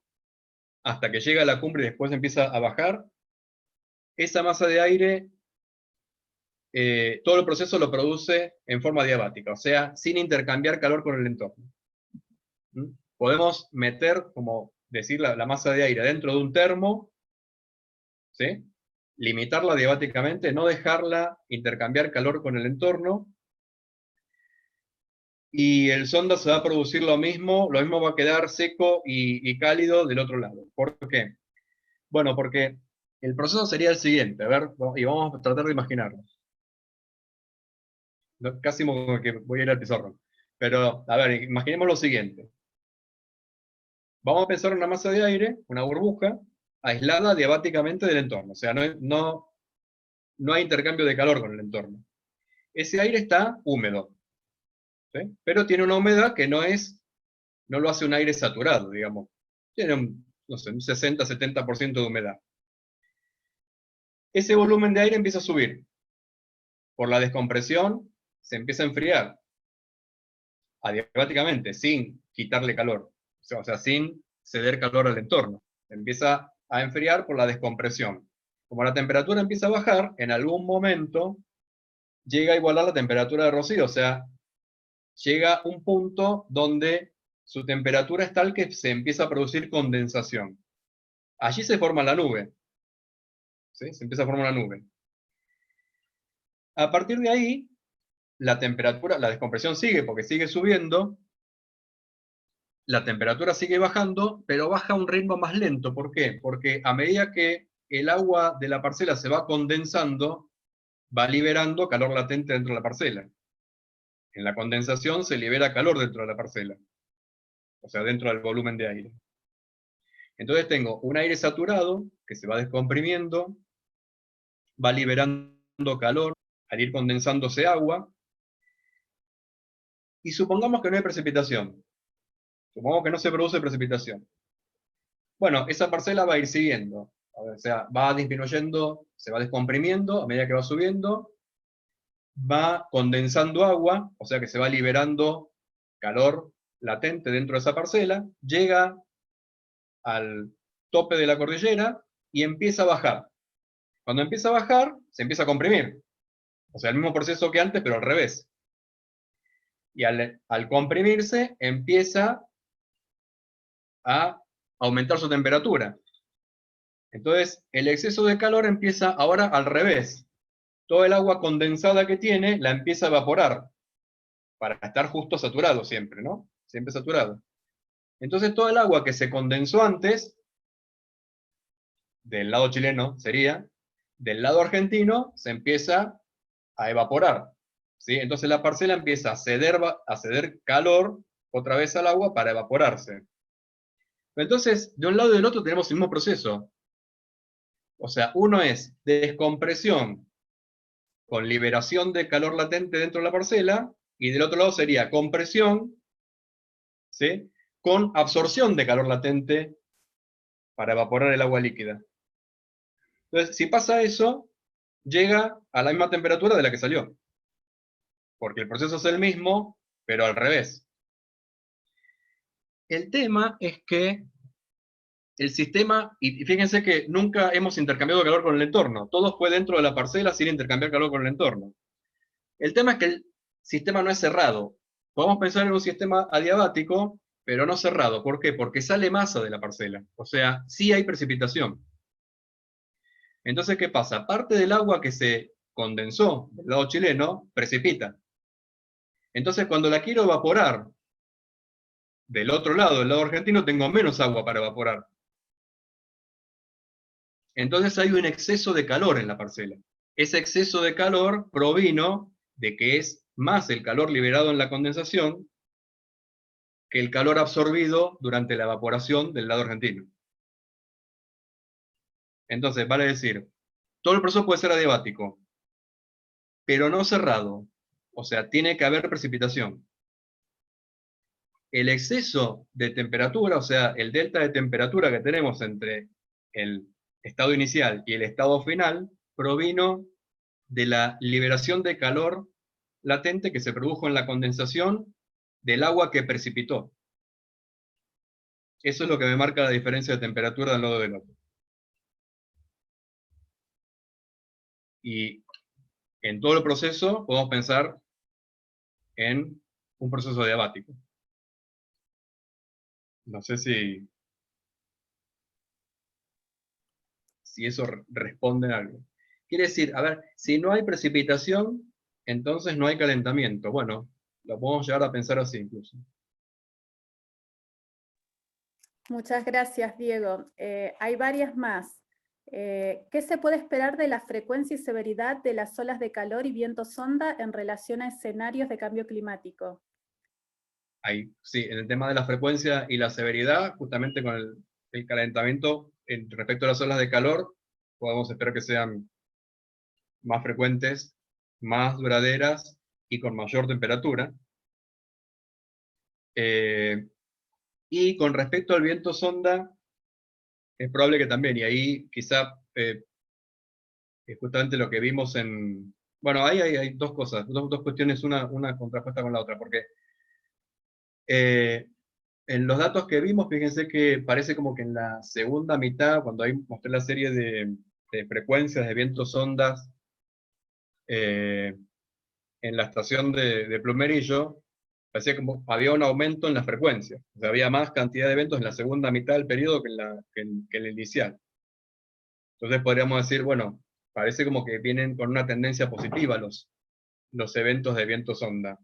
hasta que llega a la cumbre y después empieza a bajar, esa masa de aire, todo el proceso lo produce en forma diabática, o sea, sin intercambiar calor con el entorno. Podemos meter, como decir, la masa de aire dentro de un termo, ¿sí? Limitarla diabáticamente, no dejarla intercambiar calor con el entorno, y el sonda se va a producir lo mismo va a quedar seco y cálido del otro lado. ¿Por qué? Bueno, porque el proceso sería el siguiente, a ver, y vamos a tratar de imaginarlo. Casi como que voy a ir al pizarrón. Pero, a ver, imaginemos lo siguiente. Vamos a pensar en una masa de aire, una burbuja, aislada diabáticamente del entorno. O sea, no hay intercambio de calor con el entorno. Ese aire está húmedo, ¿sí? Pero tiene una humedad que no lo hace un aire saturado, digamos. Tiene un 60-70% de humedad. Ese volumen de aire empieza a subir. Por la descompresión, se empieza a enfriar adiabáticamente, sin quitarle calor. O sea, sin ceder calor al entorno. Se empieza a enfriar por la descompresión. Como la temperatura empieza a bajar, en algún momento llega a igualar la temperatura de rocío, o sea, llega un punto donde su temperatura es tal que se empieza a producir condensación. Allí se forma la nube. ¿Sí? Se empieza a formar una nube. A partir de ahí, la temperatura, la descompresión sigue porque sigue subiendo, la temperatura sigue bajando, pero baja a un ritmo más lento. ¿Por qué? Porque a medida que el agua de la parcela se va condensando, va liberando calor latente dentro de la parcela. En la condensación se libera calor dentro de la parcela, o sea, dentro del volumen de aire. Entonces tengo un aire saturado que se va descomprimiendo, va liberando calor al ir condensándose agua, y supongamos que no hay precipitación. Supongamos que no se produce precipitación. Bueno, esa parcela va a ir siguiendo. O sea, va disminuyendo, se va descomprimiendo a medida que va subiendo, va condensando agua, o sea que se va liberando calor latente dentro de esa parcela, llega al tope de la cordillera y empieza a bajar. Cuando empieza a bajar, se empieza a comprimir. O sea, el mismo proceso que antes, pero al revés. Y al comprimirse, empieza a aumentar su temperatura. Entonces, el exceso de calor empieza ahora al revés. Toda el agua condensada que tiene la empieza a evaporar, para estar justo saturado siempre, ¿no? Siempre saturado. Entonces, toda el agua que se condensó antes, del lado chileno sería, del lado argentino se empieza a evaporar, ¿sí? Entonces la parcela empieza a ceder calor otra vez al agua para evaporarse. Entonces, de un lado y del otro tenemos el mismo proceso. O sea, uno es descompresión con liberación de calor latente dentro de la parcela, y del otro lado sería compresión, ¿sí?, con absorción de calor latente para evaporar el agua líquida. Entonces, si pasa eso, llega a la misma temperatura de la que salió. Porque el proceso es el mismo, pero al revés. El tema es que el sistema, y fíjense que nunca hemos intercambiado calor con el entorno, todo fue dentro de la parcela sin intercambiar calor con el entorno. El tema es que el sistema no es cerrado. Podemos pensar en un sistema adiabático, pero no cerrado. ¿Por qué? Porque sale masa de la parcela, o sea, sí hay precipitación. Entonces, ¿qué pasa? Parte del agua que se condensó del lado chileno precipita. Entonces, cuando la quiero evaporar del otro lado, del lado argentino, tengo menos agua para evaporar. Entonces hay un exceso de calor en la parcela. Ese exceso de calor provino de que es más el calor liberado en la condensación que el calor absorbido durante la evaporación del lado argentino. Entonces, vale decir, todo el proceso puede ser adiabático, pero no cerrado. O sea, tiene que haber precipitación. El exceso de temperatura, o sea, el delta de temperatura que tenemos entre el estado inicial y el estado final, provino de la liberación de calor latente que se produjo en la condensación del agua que precipitó. Eso es lo que me marca la diferencia de temperatura de un lado del otro. Y en todo el proceso podemos pensar en un proceso adiabático. No sé si eso responde a algo. Quiere decir, a ver, si no hay precipitación, entonces no hay calentamiento. Bueno, lo podemos llegar a pensar así incluso. Muchas gracias, Diego. Hay varias más. ¿Qué se puede esperar de la frecuencia y severidad de las olas de calor y viento sonda en relación a escenarios de cambio climático? Ahí, sí, en el tema de la frecuencia y la severidad, justamente con el calentamiento, respecto a las olas de calor, podemos esperar que sean más frecuentes, más duraderas y con mayor temperatura. Y con respecto al viento sonda, es probable que también, y ahí quizá es justamente lo que vimos en... Bueno, ahí hay dos cosas, dos cuestiones, una contrapuesta con la otra, porque en los datos que vimos, fíjense que parece como que en la segunda mitad, cuando ahí mostré la serie de frecuencias de vientos ondas en la estación de Plumerillo, parecía como había un aumento en la frecuencia. O sea, había más cantidad de eventos en la segunda mitad del periodo que en el inicial. Entonces podríamos decir, bueno, parece como que vienen con una tendencia positiva los eventos de viento sonda.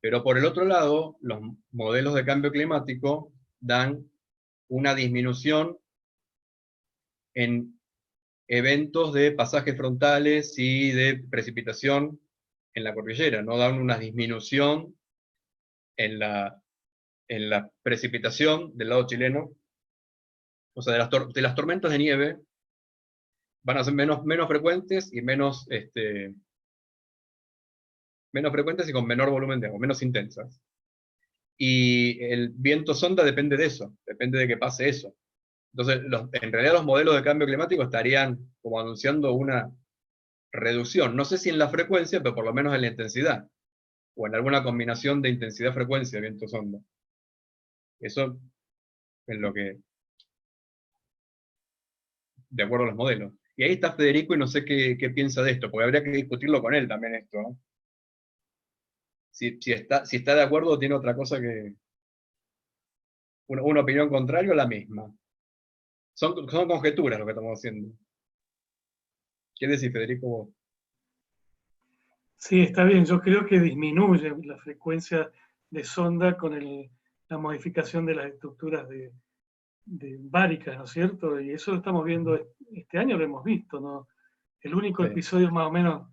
Pero por el otro lado, los modelos de cambio climático dan una disminución en eventos de pasajes frontales y de precipitación en la cordillera, no dan una disminución en la precipitación del lado chileno, o sea, de las tormentas de nieve van a ser menos frecuentes y menos frecuentes y con menor volumen de agua, menos intensas. Y el viento sonda depende de eso, depende de que pase eso. Entonces, en realidad los modelos de cambio climático estarían como anunciando una reducción, no sé si en la frecuencia, pero por lo menos en la intensidad, o en alguna combinación de intensidad-frecuencia de viento sonda. Eso es lo que, de acuerdo a los modelos. Y ahí está Federico y no sé qué piensa de esto, porque habría que discutirlo con él también esto, ¿no? Si está de acuerdo o tiene otra cosa que... Una opinión contraria o la misma. Son conjeturas lo que estamos haciendo. ¿Qué decís, Federico, vos? Sí, está bien. Yo creo que disminuye la frecuencia de sonda con la modificación de las estructuras de báricas, ¿no es cierto? Y eso lo estamos viendo este año, lo hemos visto, ¿no? El único episodio más o menos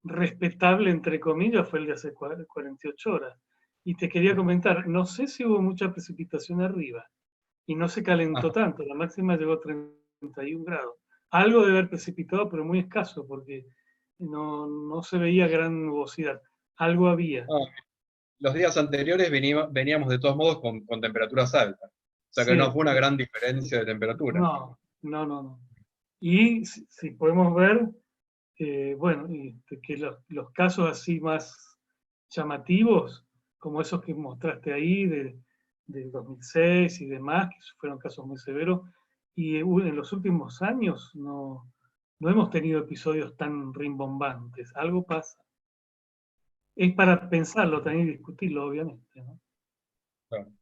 respetable, entre comillas, fue el de hace 48 horas. Y te quería comentar, no sé si hubo mucha precipitación arriba y no se calentó tanto, la máxima llegó a 31 grados. Algo de haber precipitado, pero muy escaso, porque no se veía gran nubosidad. Algo había. Los días anteriores veníamos de todos modos con temperaturas altas. O sea que no fue una gran diferencia de temperatura. No. Y si podemos ver, bueno, que los casos así más llamativos, como esos que mostraste ahí, del 2006 y demás, que fueron casos muy severos, y en los últimos años no hemos tenido episodios tan rimbombantes. Algo pasa. Es para pensarlo también y discutirlo, obviamente, ¿no? Claro.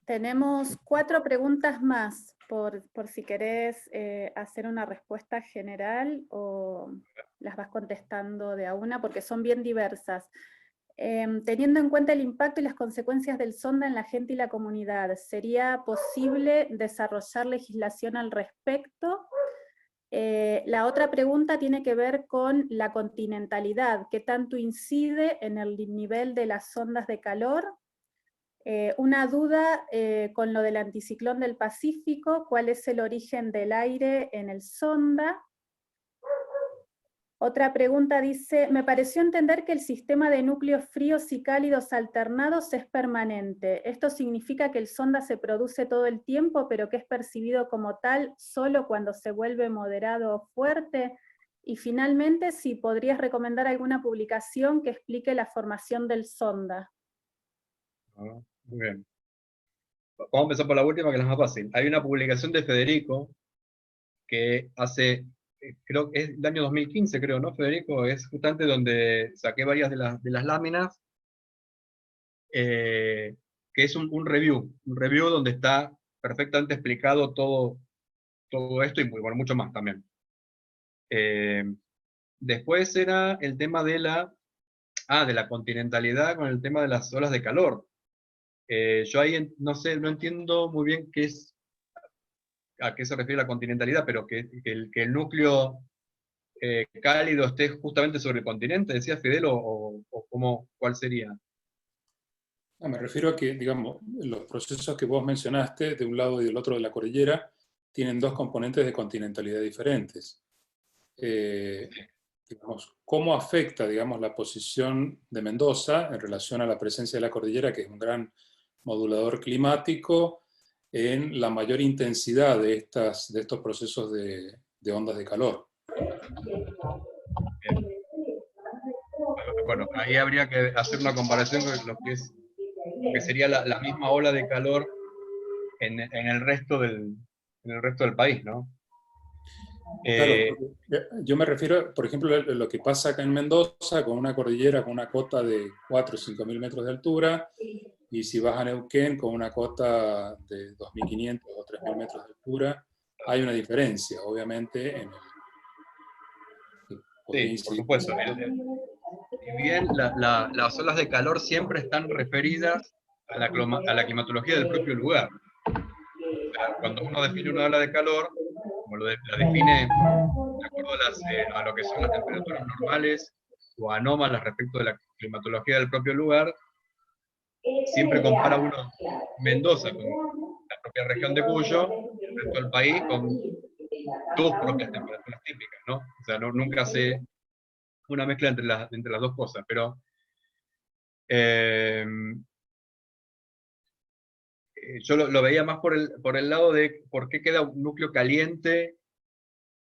Tenemos 4 preguntas más, por si querés hacer una respuesta general o las vas contestando de a una, porque son bien diversas. Teniendo en cuenta el impacto y las consecuencias del sonda en la gente y la comunidad, ¿sería posible desarrollar legislación al respecto? La otra pregunta tiene que ver con la continentalidad, ¿qué tanto incide en el nivel de las ondas de calor? Una duda con lo del anticiclón del Pacífico, ¿cuál es el origen del aire en el sonda? Otra pregunta dice, me pareció entender que el sistema de núcleos fríos y cálidos alternados es permanente. ¿Esto significa que el sonda se produce todo el tiempo, pero que es percibido como tal solo cuando se vuelve moderado o fuerte? Y finalmente, si podrías recomendar alguna publicación que explique la formación del sonda. Muy bien. Vamos a empezar por la última, que es la más fácil. Hay una publicación de Federico que hace, creo que es el año 2015, creo, ¿no, Federico? Es justamente donde saqué varias de las láminas, que es un review donde está perfectamente explicado todo esto y bueno, mucho más también. Después era el tema de la continentalidad con el tema de las olas de calor. Yo ahí no sé, no entiendo muy bien a qué se refiere la continentalidad, pero que el núcleo cálido esté justamente sobre el continente, decía Fidel, o ¿cuál sería? Me refiero a que, digamos, los procesos que vos mencionaste, de un lado y del otro de la cordillera, tienen dos componentes de continentalidad diferentes. Digamos, ¿cómo afecta, digamos, la posición de Mendoza en relación a la presencia de la cordillera, que es un gran modulador climático, en la mayor intensidad de estos procesos de ondas de calor? Bien. Bueno, ahí habría que hacer una comparación con lo que sería la misma ola de calor en el resto del país, ¿no? Claro, yo me refiero, por ejemplo, a lo que pasa acá en Mendoza, con una cordillera con una cota de 4 o 5 mil metros de altura, y si vas a Neuquén con una cota de 2.500 o 3.000 metros de altura, hay una diferencia, obviamente, en el Sí, por supuesto. Si bien las olas de calor siempre están referidas a la climatología del propio lugar. O sea, cuando uno define una ola de calor, como la define de acuerdo a lo que son las temperaturas normales o anómalas respecto de la climatología del propio lugar, siempre compara uno Mendoza con la propia región de Cuyo y el resto del país con tus propias temperaturas típicas, ¿no? O sea, nunca hace una mezcla entre las dos cosas, pero yo lo veía más por el lado de por qué queda un núcleo caliente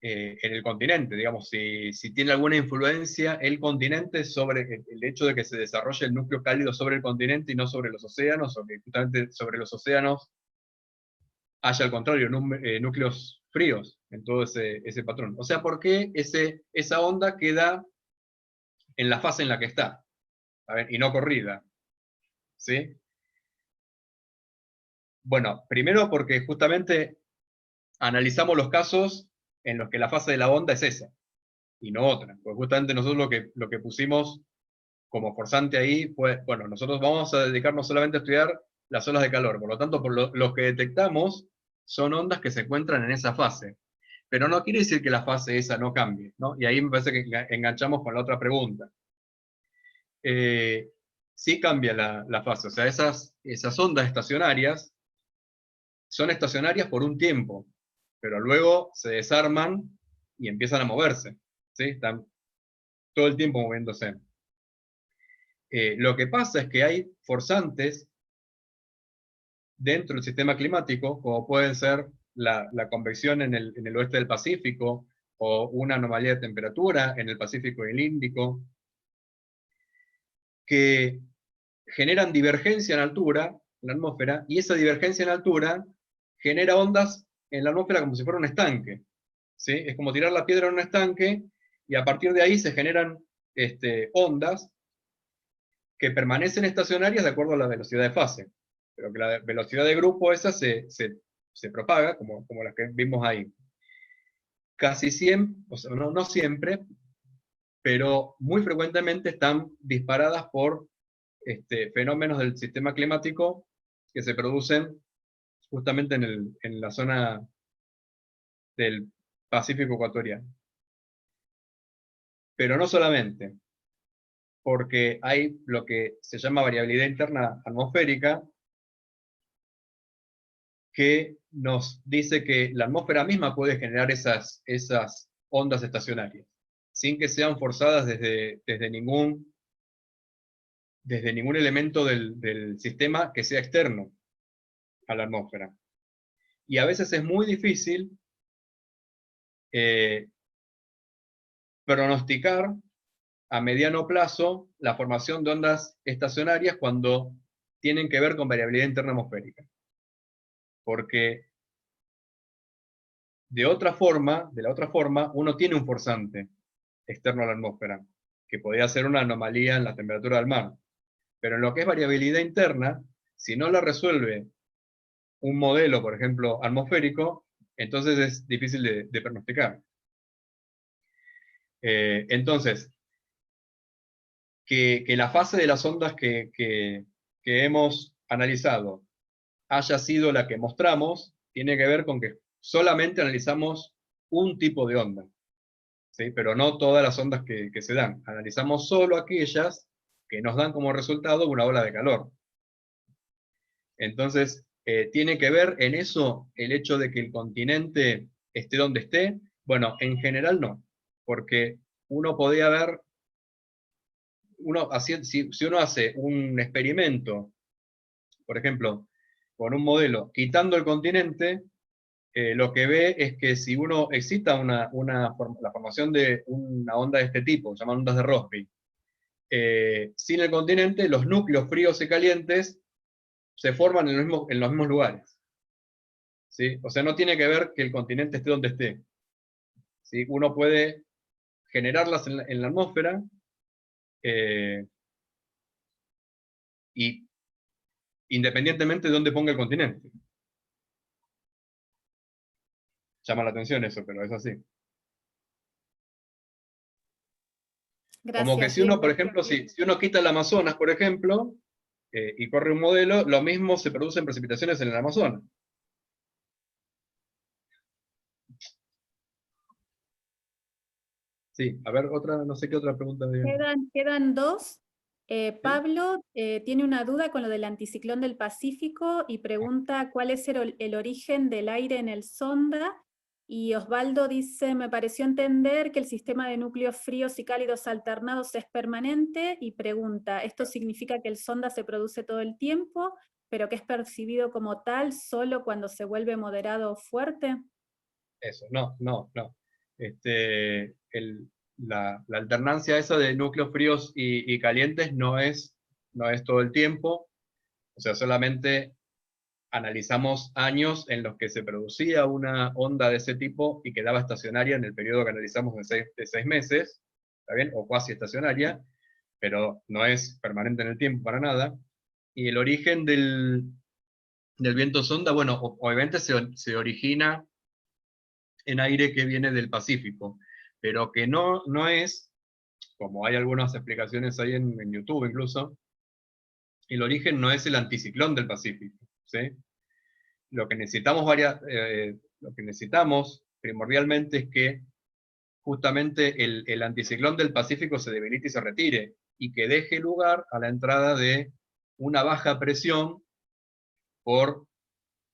en el continente, digamos, si tiene alguna influencia el continente sobre el hecho de que se desarrolle el núcleo cálido sobre el continente y no sobre los océanos, o que justamente sobre los océanos haya al contrario núcleos fríos en todo ese patrón. O sea, ¿por qué esa onda queda en la fase en la que está? A ver, y no corrida, ¿sí? Bueno, primero porque justamente analizamos los casos en los que la fase de la onda es esa, y no otra. Pues justamente nosotros lo que pusimos como forzante ahí fue, bueno, nosotros vamos a dedicarnos solamente a estudiar las olas de calor, por lo tanto, lo que detectamos son ondas que se encuentran en esa fase. Pero no quiere decir que la fase esa no cambie, ¿no? Y ahí me parece que enganchamos con la otra pregunta. Sí cambia la fase, o sea, esas ondas estacionarias son estacionarias por un tiempo, pero luego se desarman y empiezan a moverse, ¿sí? Están todo el tiempo moviéndose. Lo que pasa es que hay forzantes dentro del sistema climático, como pueden ser la convección en el oeste del Pacífico, o una anomalía de temperatura en el Pacífico y el Índico, que generan divergencia en altura, en la atmósfera, y esa divergencia en altura genera ondas en la atmósfera como si fuera un estanque, ¿sí? Es como tirar la piedra en un estanque, y a partir de ahí se generan ondas que permanecen estacionarias de acuerdo a la velocidad de fase, pero que la velocidad de grupo esa se propaga, como las que vimos ahí. Casi siempre, o sea, no siempre, pero muy frecuentemente están disparadas por fenómenos del sistema climático que se producen justamente en la zona del Pacífico ecuatorial. Pero no solamente, porque hay lo que se llama variabilidad interna atmosférica, que nos dice que la atmósfera misma puede generar esas ondas estacionarias, sin que sean forzadas desde ningún elemento del sistema que sea externo a la atmósfera. Y a veces es muy difícil pronosticar a mediano plazo la formación de ondas estacionarias cuando tienen que ver con variabilidad interna atmosférica. Porque de la otra forma, uno tiene un forzante externo a la atmósfera, que podría ser una anomalía en la temperatura del mar. Pero en lo que es variabilidad interna, si no la resuelve un modelo, por ejemplo, atmosférico, entonces es difícil de pronosticar. Entonces, que la fase de las ondas que hemos analizado haya sido la que mostramos, tiene que ver con que solamente analizamos un tipo de onda, ¿sí? Pero no todas las ondas que se dan. Analizamos solo aquellas que nos dan como resultado una ola de calor. Entonces, ¿tiene que ver en eso el hecho de que el continente esté donde esté? Bueno, en general no, porque uno podía ver, si uno hace un experimento, por ejemplo, con un modelo, quitando el continente, lo que ve es que si uno excita la formación de una onda de este tipo, llaman ondas de Rossby, sin el continente, los núcleos fríos y calientes se forman en los mismos lugares. ¿Sí? O sea, no tiene que ver que el continente esté donde esté. ¿Sí? Uno puede generarlas en la atmósfera y independientemente de dónde ponga el continente. Llama la atención eso, pero es así. Gracias, Como que si uno, por ejemplo, si uno quita el Amazonas, por ejemplo, y corre un modelo, lo mismo se producen precipitaciones en el Amazonas. Sí, a ver, no sé qué otra pregunta. Quedan dos. Pablo tiene una duda con lo del anticiclón del Pacífico y pregunta cuál es el origen del aire en el sonda. Y Osvaldo dice, me pareció entender que el sistema de núcleos fríos y cálidos alternados es permanente, y pregunta, ¿esto significa que el sonda se produce todo el tiempo, pero que es percibido como tal solo cuando se vuelve moderado o fuerte? Eso, no. La alternancia esa de núcleos fríos y calientes no es todo el tiempo, o sea, solamente analizamos años en los que se producía una onda de ese tipo y quedaba estacionaria en el periodo que analizamos de 6 meses, ¿está bien? O cuasi estacionaria, pero no es permanente en el tiempo para nada. Y el origen del viento sonda, bueno, obviamente se origina en aire que viene del Pacífico, pero que no es, como hay algunas explicaciones ahí en YouTube incluso, el origen no es el anticiclón del Pacífico, ¿sí? Lo que necesitamos primordialmente es que justamente el anticiclón del Pacífico se debilite y se retire, y que deje lugar a la entrada de una baja presión por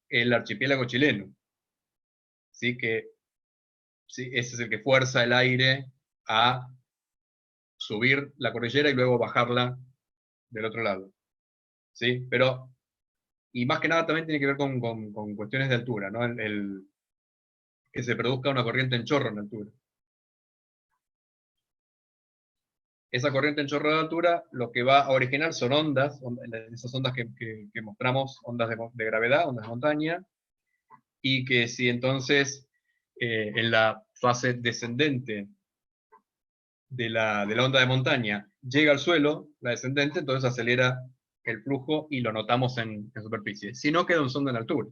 el archipiélago chileno. ¿Sí? Sí, ese es el que fuerza el aire a subir la cordillera y luego bajarla del otro lado. ¿Sí? Pero, y más que nada también tiene que ver con cuestiones de altura, ¿no? Que se produzca una corriente en chorro en altura. Esa corriente en chorro de altura lo que va a originar son ondas, esas ondas que mostramos, ondas de gravedad, ondas de montaña, y que si entonces en la fase descendente de la onda de montaña llega al suelo, la descendente, entonces acelera el flujo y lo notamos en superficie. Si no, queda un sonda en altura.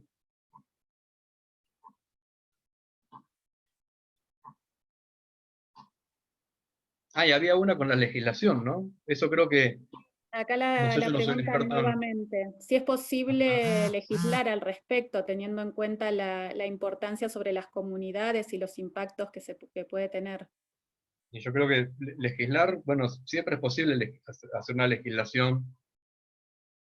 Ah, y había una con la legislación, ¿no? Eso creo que... Acá No sé, la yo no soy un pregunta experto nuevamente, si es posible legislar al respecto, teniendo en cuenta la importancia sobre las comunidades y los impactos que puede tener. Y yo creo que legislar, bueno, siempre es posible hacer una legislación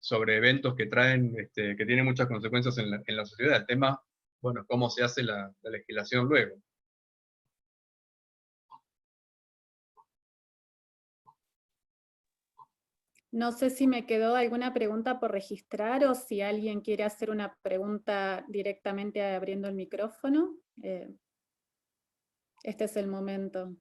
sobre eventos que traen, que tienen muchas consecuencias en la sociedad. El tema, bueno, cómo se hace la legislación luego. No sé si me quedó alguna pregunta por registrar o si alguien quiere hacer una pregunta directamente abriendo el micrófono. Este es el momento.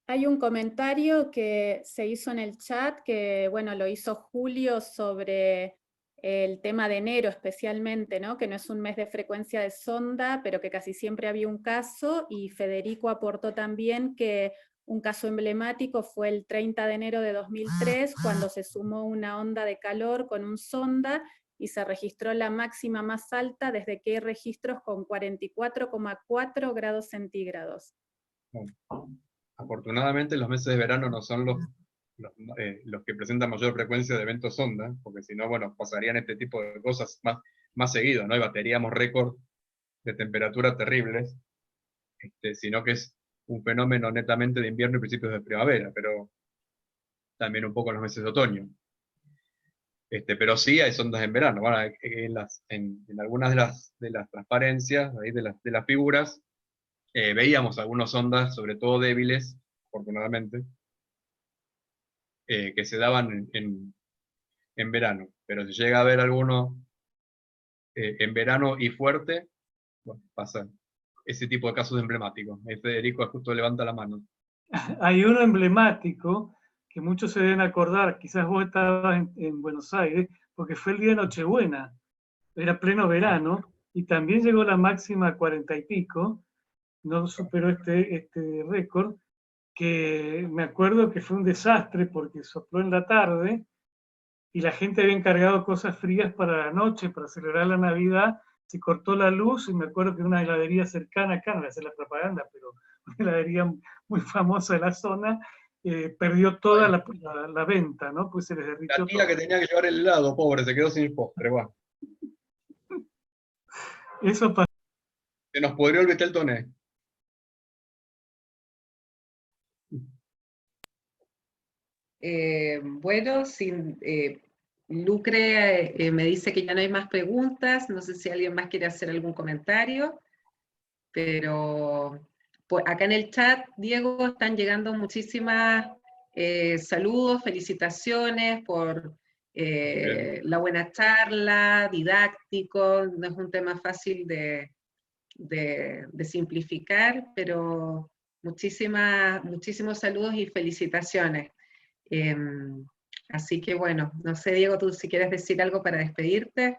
Hay un comentario que se hizo en el chat, que bueno, lo hizo Julio sobre el tema de enero especialmente, ¿no? Que no es un mes de frecuencia de sonda, pero que casi siempre había un caso, y Federico aportó también que un caso emblemático fue el 30 de enero de 2003, cuando se sumó una onda de calor con un sonda y se registró la máxima más alta desde que hay registros con 44,4 grados centígrados. Bueno, afortunadamente los meses de verano no son los que presentan mayor frecuencia de eventos sonda, porque si no, bueno, pasarían este tipo de cosas más seguido, ¿no? Y bateríamos récord de temperaturas terribles, sino que es un fenómeno netamente de invierno y principios de primavera, pero también un poco en los meses de otoño. Pero sí hay sondas en verano. Bueno, en algunas de las transparencias, ahí de las figuras, veíamos algunas ondas, sobre todo débiles, afortunadamente, que se daban en verano. Pero si llega a haber alguno en verano y fuerte, bueno, pasa ese tipo de casos emblemáticos. Federico justo levanta la mano. Hay uno emblemático que muchos se deben acordar, quizás vos estabas en Buenos Aires, porque fue el día de Nochebuena, era pleno verano, y también llegó la máxima a 40 y pico, no superó este récord, que me acuerdo que fue un desastre porque sopló en la tarde y la gente había encargado cosas frías para la noche, para celebrar la Navidad, se cortó la luz y me acuerdo que una heladería cercana acá, no voy a hacer la propaganda, pero una heladería muy famosa de la zona, perdió toda la venta, ¿no? Pues se les derritió La tía todo. que tenía que llevar el helado, pobre, se quedó sin postre, bueno. Eso pasó. Se nos pudrió el Vitel Toné. Bueno, Lucre me dice que ya no hay más preguntas, no sé si alguien más quiere hacer algún comentario, pero pues acá en el chat, Diego, están llegando muchísimas saludos, felicitaciones por la buena charla, didáctico, no es un tema fácil de simplificar, pero muchísimos saludos y felicitaciones. Así que bueno, no sé, Diego, tú si quieres decir algo para despedirte.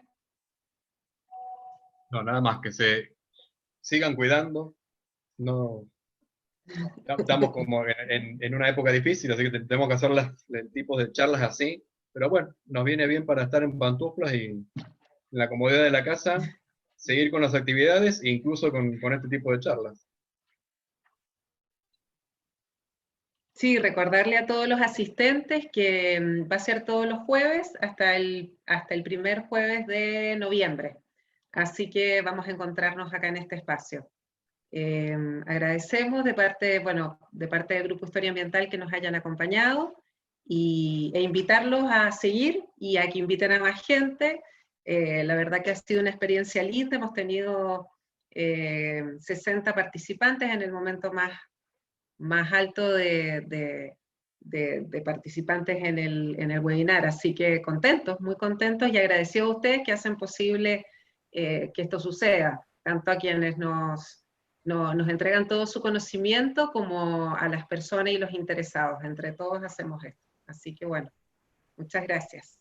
No, nada más, que se sigan cuidando. No, estamos como en una época difícil, así que tenemos que hacer el tipo de charlas así. Pero bueno, nos viene bien para estar en pantuflas y en la comodidad de la casa, seguir con las actividades e incluso con este tipo de charlas. Sí, recordarle a todos los asistentes que va a ser todos los jueves hasta el primer jueves de noviembre. Así que vamos a encontrarnos acá en este espacio. Agradecemos de parte del Grupo Historia Ambiental que nos hayan acompañado e invitarlos a seguir y a que inviten a más gente. La verdad que ha sido una experiencia linda, hemos tenido 60 participantes en el momento más alto de participantes en el webinar, así que contentos, muy contentos y agradecidos a ustedes que hacen posible que esto suceda, tanto a quienes nos entregan todo su conocimiento como a las personas y los interesados. Entre todos hacemos esto. Así que bueno, muchas gracias.